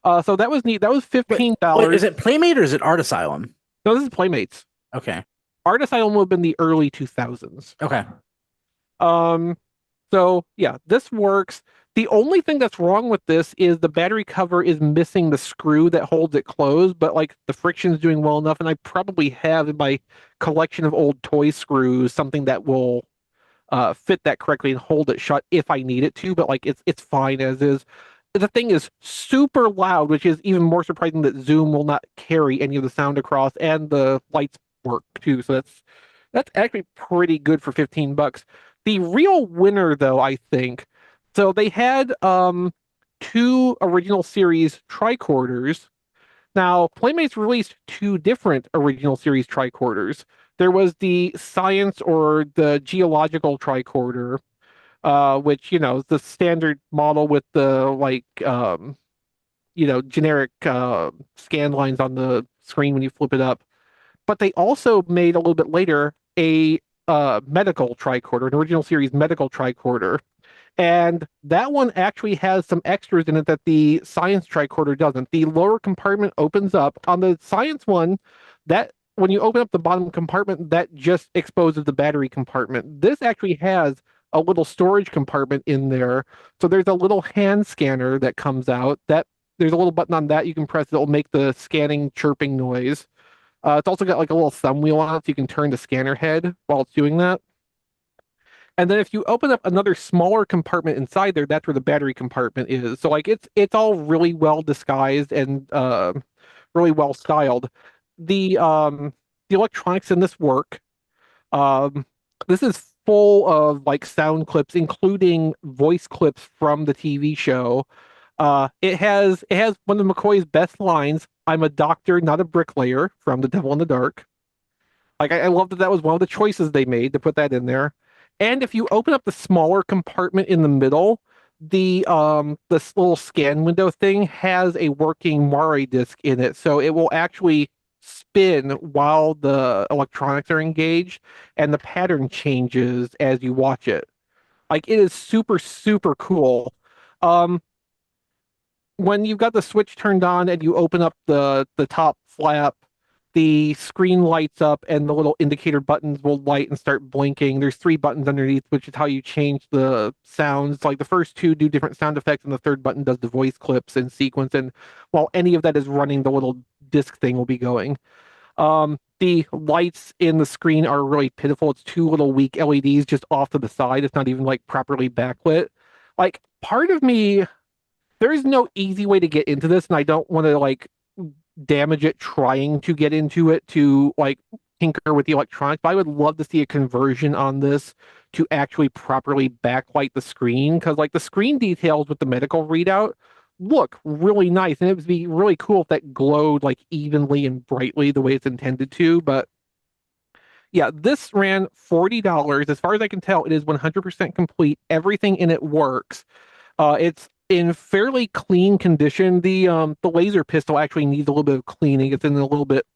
B: So that was neat. That was $15.
A: Wait, is it Playmate or is it Art Asylum?
B: No, this is Playmates.
A: Okay.
B: Art Asylum would have been the early 2000s.
A: Okay.
B: So yeah, this works. The only thing that's wrong with this is the battery cover is missing the screw that holds it closed, but like the friction's doing well enough, and I probably have in my collection of old toy screws something that will fit that correctly and hold it shut if I need it to, but like it's fine as is. The thing is super loud, which is even more surprising that Zoom will not carry any of the sound across, and the lights work too. So that's actually pretty good for $15. The real winner, though, I think. So they had two original series tricorders. Now, Playmates released two different original series tricorders. There was the science or the geological tricorder, which, is the standard model with the generic scan lines on the screen when you flip it up. But they also made a little bit later a medical tricorder, an original series medical tricorder. And that one actually has some extras in it that the science tricorder doesn't. The lower compartment opens up. On the science one, that when you open up the bottom compartment, that just exposes the battery compartment. This actually has a little storage compartment in there. So there's a little hand scanner that comes out. That there's a little button on that you can press that will make the scanning chirping noise. It's also got like a little thumb wheel on it, so you can turn the scanner head while it's doing that. And then if you open up another smaller compartment inside there, that's where the battery compartment is. So like it's all really well disguised and really well styled. The electronics in this work. This is full of like sound clips, including voice clips from the TV show. It has one of McCoy's best lines. "I'm a doctor, not a bricklayer," from The Devil in the Dark. Like I love that was one of the choices they made to put that in there. And if you open up the smaller compartment in the middle, this little scan window thing has a working Mare disc in it, so it will actually spin while the electronics are engaged, and the pattern changes as you watch it. Like it is super, super cool. Um, when you've got the switch turned on and you open up the top flap, the screen lights up and the little indicator buttons will light and start blinking. There's 3 buttons underneath, which is how you change the sounds. Like the first 2 do different sound effects, and the third button does the voice clips in sequence. And while any of that is running, the little disc thing will be going. The lights in the screen are really pitiful. It's 2 little weak LEDs just off to the side. It's not even like properly backlit. Like part of me, there is no easy way to get into this, and I don't want to like damage it trying to get into it to like tinker with the electronics, but I would love to see a conversion on this to actually properly backlight the screen, because like the screen details with the medical readout look really nice, and it would be really cool if that glowed like evenly and brightly the way it's intended to. But yeah, this ran $40. As far as I can tell, it is 100% complete. Everything in it works. It's in fairly clean condition. The laser pistol actually needs a little bit of cleaning. It's in a little bit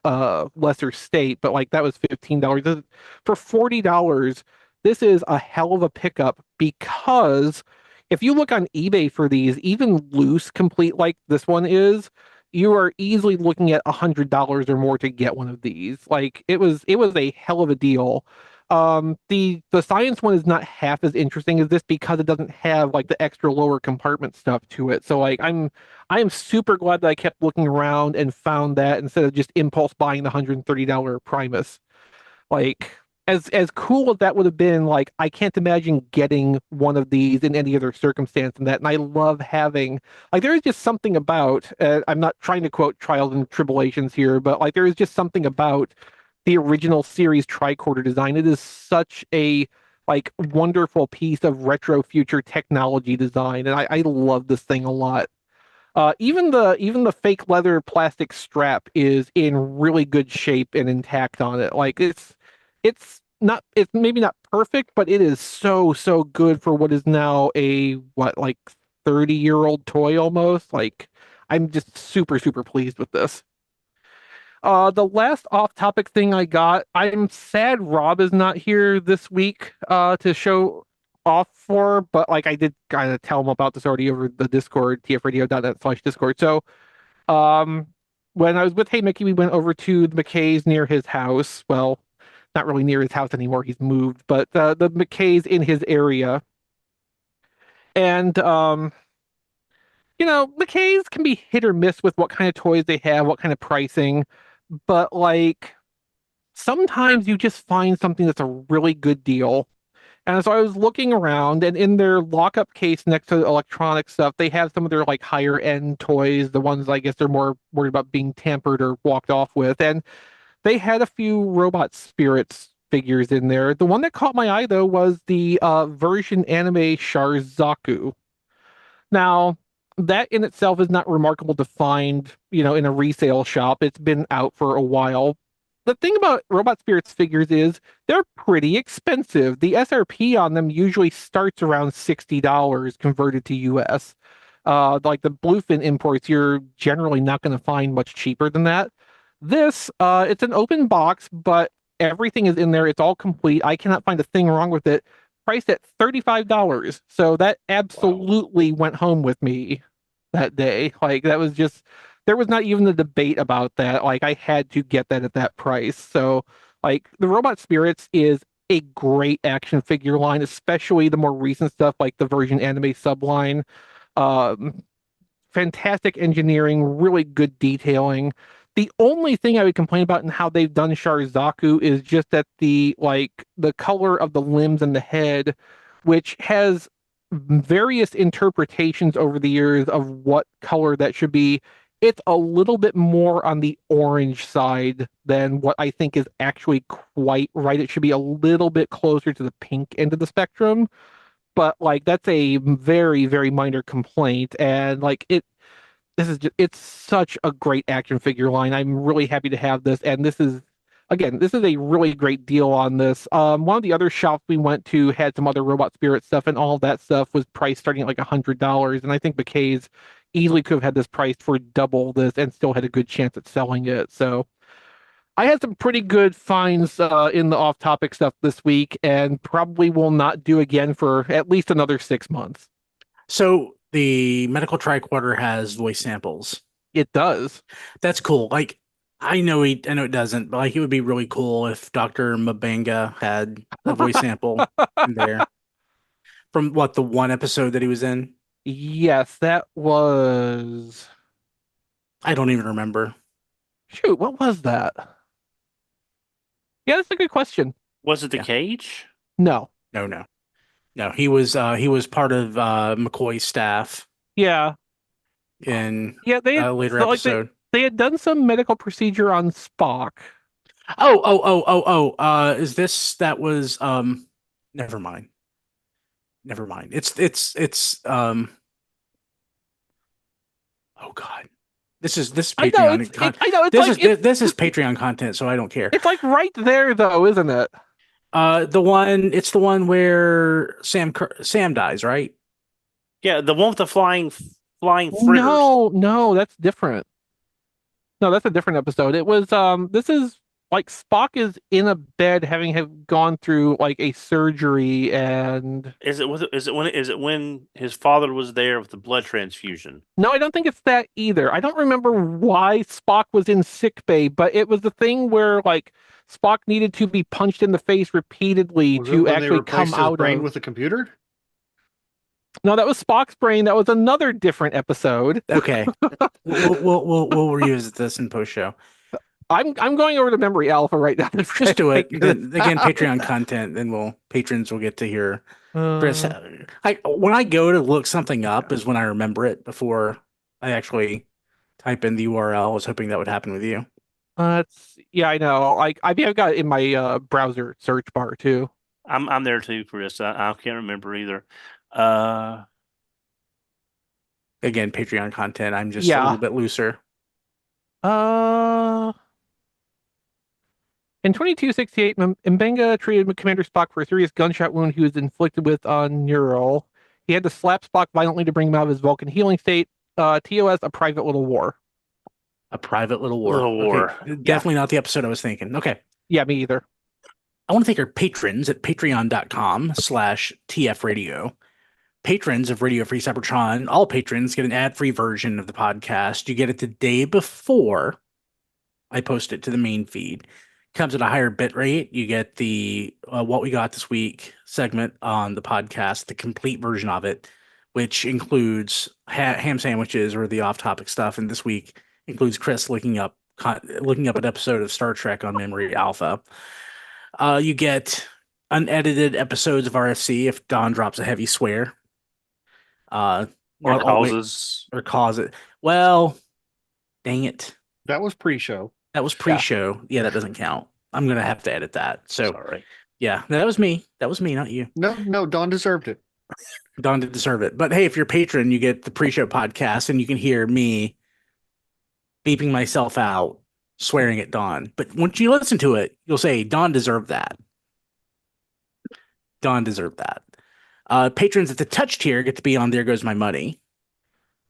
B: lesser state, but like that was $15. For $40, this is a hell of a pickup, because if you look on eBay for these, even loose complete like this one is, you are easily looking at $100 or more to get one of these. Like it was a hell of a deal. The science one is not half as interesting as this because it doesn't have like the extra lower compartment stuff to it. So like I am super glad that I kept looking around and found that instead of just impulse buying the $130 Primus. Like as cool as that would have been, like I can't imagine getting one of these in any other circumstance than that. And I love having, like, there is just something about, I'm not trying to quote Trials and Tribulations here, but like there is just something about the original series tricorder design. It is such a like wonderful piece of retro future technology design, and I love this thing a lot. Even the fake leather plastic strap is in really good shape and intact on it. Like it's maybe not perfect, but it is so good for what is now a what, like 30-year-old toy almost. Like I'm just super pleased with this. The last off-topic thing I got, I'm sad Rob is not here this week to show off for, but like I did kind of tell him about this already over the Discord, tfradio.net/Discord. So when I was with Hey Mickey, we went over to the McKay's near his house. Well, not really near his house anymore, he's moved, but the McKay's in his area. And McKay's can be hit or miss with what kind of toys they have, what kind of pricing, but like sometimes you just find something that's a really good deal. And so I was looking around, and in their lockup case next to the electronic stuff, they have some of their like higher end toys, the ones I guess they're more worried about being tampered or walked off with. And they had a few Robot Spirits figures in there. The one that caught my eye though was the version anime Sharzaku. Now, that in itself is not remarkable to find, in a resale shop. It's been out for a while. The thing about Robot Spirits figures is they're pretty expensive. The SRP on them usually starts around $60 converted to US. Like the Bluefin imports, you're generally not going to find much cheaper than that. This, it's an open box, but everything is in there. It's all complete. I cannot find a thing wrong with it. Priced at $35. So that absolutely went home with me that day. Like that there was not even a debate about that. Like, I had to get that at that price. So, like, the Robot Spirits is a great action figure line, especially the more recent stuff like the version anime subline. Um, Fantastic engineering, really good detailing. The only thing I would complain about in how they've done Sharzaku is just that the color of the limbs and the head, which has various interpretations over the years of what color that should be. It's a little bit more on the orange side than what I think is actually quite right. It should be a little bit closer to the pink end of the spectrum, but like that's a very, very minor complaint. And like it's such a great action figure line. I'm really happy to have this, and this is a really great deal on this. One of the other shops we went to had some other Robot Spirit stuff, and all of that stuff was priced starting at like $100. And I think McKay's easily could have had this priced for double this and still had a good chance at selling it. So I had some pretty good finds in the off-topic stuff this week, and probably will not do again for at least another 6 months.
A: So the medical tricorder has voice samples.
B: It does.
A: That's cool. Like I know it doesn't, but like it would be really cool if Dr. Mabanga had a voice sample in there from what the one episode that he was in.
B: Yes, that was.
A: I don't even remember.
B: Shoot, what was that? Yeah, that's a good question.
E: Was it the
A: Yeah.
E: cage?
B: No.
A: No. He was part of McCoy's staff
B: Yeah.
A: in
B: Yeah, they
A: a later
B: so, like,
A: episode.
B: they had done some medical procedure on Spock.
A: Is this that was never mind. It's oh God. This is
B: I know
A: Patreon.
B: I know it's
A: This is Patreon content, so I don't care.
B: it's like right there though, isn't it?
A: It's the one where Sam dies, right?
E: Yeah, the one with the flying fritters.
B: No, that's different. No, that's a different episode. It was this is like Spock is in a bed having have gone through like a surgery, and
E: Is it when his father was there with the blood transfusion?
B: no, I don't think it's that either. I don't remember why Spock was in sick bay, but it was the thing where like Spock needed to be punched in the face repeatedly
D: Was it
B: to
D: when they
B: actually
D: replaced
B: come
D: his
B: out
D: brain
B: of.
D: with a computer?
B: No, that was Spock's brain. That was another different episode.
A: Okay. we'll revisit this in post show.
B: I'm going over to Memory Alpha right now.
A: Just do it. Then, again, Patreon content. Then patrons will get to hear Chris. When I go to look something up is when I remember it before I actually type in the URL. I was hoping that would happen with you.
B: Yeah, I know. Like I've got it in my browser search bar too.
E: I'm there too, Chris. I can't remember either.
A: Again, Patreon content. I'm just a
B: Yeah.
A: little bit looser.
B: In 2268, Mbenga treated Commander Spock for a serious gunshot wound he was inflicted with on Neural. He had to slap Spock violently to bring him out of his Vulcan healing state. TOS, a private little war.
A: A private little war.
E: Little war.
A: Okay. Definitely not the episode I was thinking. Okay.
B: Yeah, me either.
A: I want to thank our patrons at patreon.com/tfradio. Patrons of Radio Free Cybertron, all patrons get an ad-free version of the podcast. You get it the day before I post it to the main feed. Comes at a higher bit rate. You get the What We Got This Week segment on the podcast, the complete version of it, which includes ham sandwiches or the off-topic stuff. And this week includes Chris looking up an episode of Star Trek on Memory Alpha. You get unedited episodes of RFC if Don drops a heavy swear.
E: Or causes.
A: it. Well, dang it.
D: That was pre-show.
A: That was pre-show. Yeah, that doesn't count. I'm going to have to edit that. So,
E: Sorry.
A: yeah, that was me. That was me, not you.
D: No, Don deserved it.
A: Don did deserve it. But hey, if you're a patron, you get the pre-show podcast and you can hear me beeping myself out, swearing at Don. But once you listen to it, you'll say, Don deserved that. Don deserved that. Patrons at the touch tier get to be on There Goes My Money,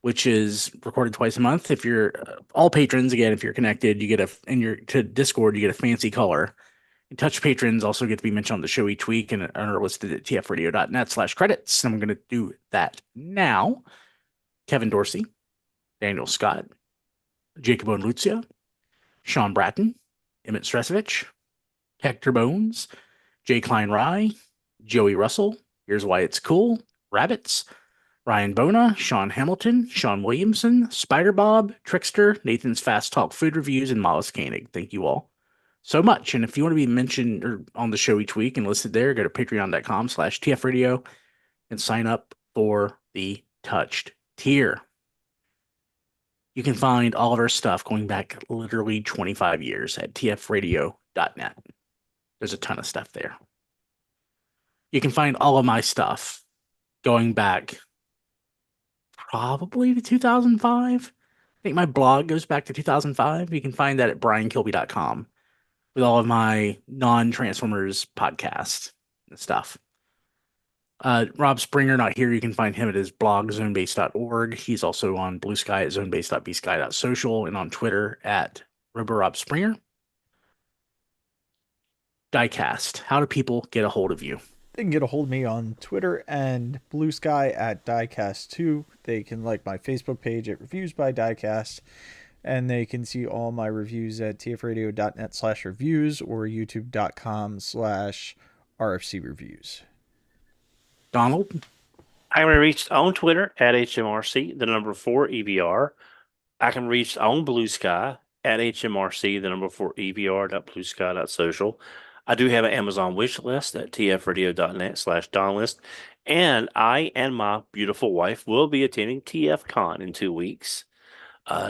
A: which is recorded twice a month. If you're all patrons, again, if you're connected, you get to Discord, you get a fancy color. And touch patrons also get to be mentioned on the show each week and are listed at tfradio.net/credits. I'm going to do that now. Kevin Dorsey, Daniel Scott, Jacob and Lucia, Sean Bratton, Emmett Stresovich, Hector Bones, Jay Klein Rye, Joey Russell, Here's Why It's Cool, Rabbits, Ryan Bona, Sean Hamilton, Sean Williamson, Spider Bob, Trickster, Nathan's Fast Talk Food Reviews, and Mollis Koenig. Thank you all so much. And if you want to be mentioned or on the show each week and listed there, go to patreon.com/tfradio and sign up for the Touched tier. You can find all of our stuff going back literally 25 years at tfradio.net. There's a ton of stuff there. You can find all of my stuff going back probably to 2005. I think my blog goes back to 2005. You can find that at briankilby.com with all of my non-Transformers podcasts and stuff. Rob Springer, not here. You can find him at his blog, zonebase.org. He's also on Blue Sky at zonebase.bsky.social and on Twitter at RoboRobSpringer. Diecast, how do people get a hold of you?
C: They can get a hold of me on Twitter and Blue Sky at Diecast2. They can like my Facebook page at Reviews by Diecast. And they can see all my reviews at tfradio.net/reviews or youtube.com/RFC-reviews.
A: Donald?
E: I can be reached on Twitter at HMRC, the number 4 EVR. I can be reached on Blue Sky at HMRC, the number 4 EVR.bluesky.social. I do have an Amazon wish list at tfradio.net/donlist. And I and my beautiful wife will be attending TFCon in 2 weeks.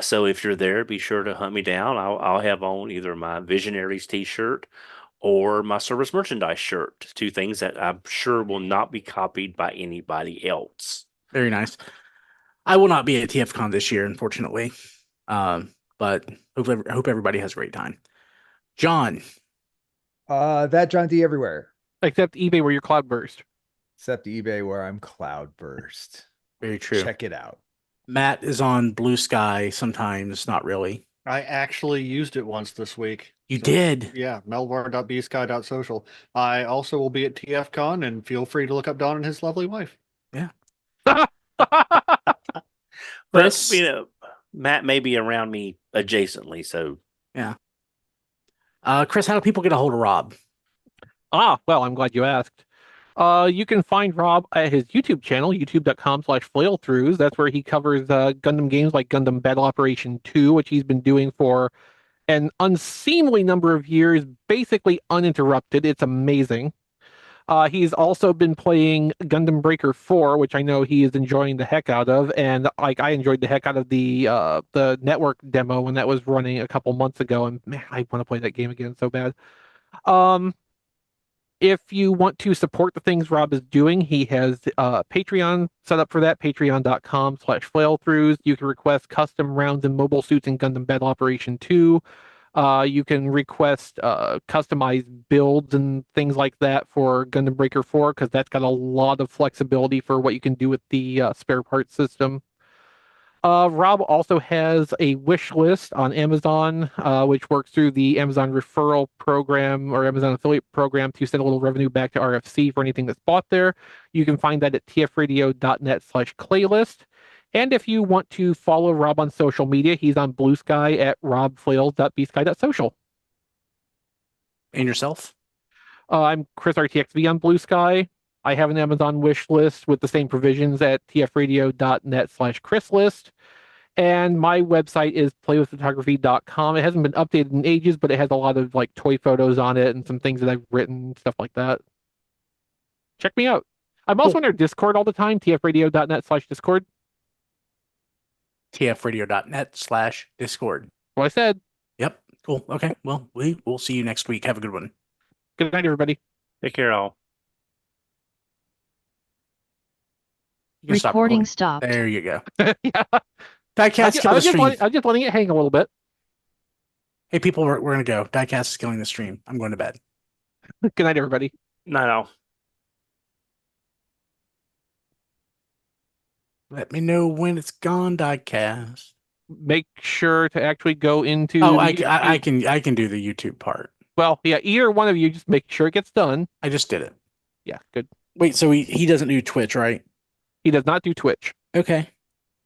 E: So if you're there, be sure to hunt me down. I'll have on either my Visionaries t-shirt or my service merchandise shirt. 2 things that I'm sure will not be copied by anybody else.
A: Very nice. I will not be at TFCon this year, unfortunately. But hope everybody has a great time. John?
F: That John D everywhere.
B: Except eBay where your cloud burst.
F: Except eBay where I'm cloudburst.
A: Very true.
F: Check it out.
A: Matt is on Blue Sky sometimes, not really.
D: I actually used it once this week.
A: You did?
D: Yeah, melvar.bsky.social. I also will be at TFCon, and feel free to look up Don and his lovely wife.
A: Yeah.
E: But,
A: Chris?
E: Matt may be around me adjacently, so.
A: Yeah. Chris, how do people get a hold of Rob?
B: Well, I'm glad you asked. You can find Rob at his YouTube channel, youtube.com/flailthroughs. That's where he covers Gundam games like Gundam Battle Operation 2, which he's been doing for an unseemly number of years, basically uninterrupted. It's amazing. He's also been playing Gundam Breaker 4, which I know he is enjoying the heck out of, and like I enjoyed the heck out of the network demo when that was running a couple months ago, and man, I want to play that game again so bad. If you want to support the things Rob is doing, he has Patreon set up for that, patreon.com/flailthroughs. You can request custom rounds and mobile suits in Gundam Battle Operation 2. You can request customized builds and things like that for Gundam Breaker 4, because that's got a lot of flexibility for what you can do with the spare parts system. Rob also has a wish list on Amazon, which works through the Amazon referral program or Amazon affiliate program to send a little revenue back to RFC for anything that's bought there. You can find that at tfradio.net/claylist. And if you want to follow Rob on social media, he's on Blue Sky at robflails.bsky.social.
A: And yourself?
B: I'm Chris RTXV on Blue Sky. I have an Amazon wish list with the same provisions at tfradio.net/chrislist. And my website is playwithphotography.com. It hasn't been updated in ages, but it has a lot of like toy photos on it and some things that I've written, stuff like that. Check me out. I'm also on our Discord all the time, tfradio.net/discord.
A: tfradio.net/discord.
B: What I said.
A: Yep. Cool. Okay. Well, we'll see you next week. Have a good one.
B: Good night, everybody.
E: Take care, all.
A: You can stop
G: Recording
A: recording.
G: stopped.
A: There you go.
B: Yeah.
A: Diecast
B: I
A: kill the
B: was
A: stream.
B: just letting it hang a little bit.
A: Hey, people, we're going to go. Diecast is killing the stream. I'm going to bed.
B: Good night, everybody.
E: Night, all.
A: Let me know when it's gone, Diecast.
B: Make sure to actually go into.
A: Oh,
B: the
A: I can do the YouTube part.
B: Well, yeah, either one of you just make sure it gets done.
A: I just did it.
B: Yeah, good.
A: Wait, so he doesn't do Twitch, right?
B: He does not do Twitch.
A: Okay.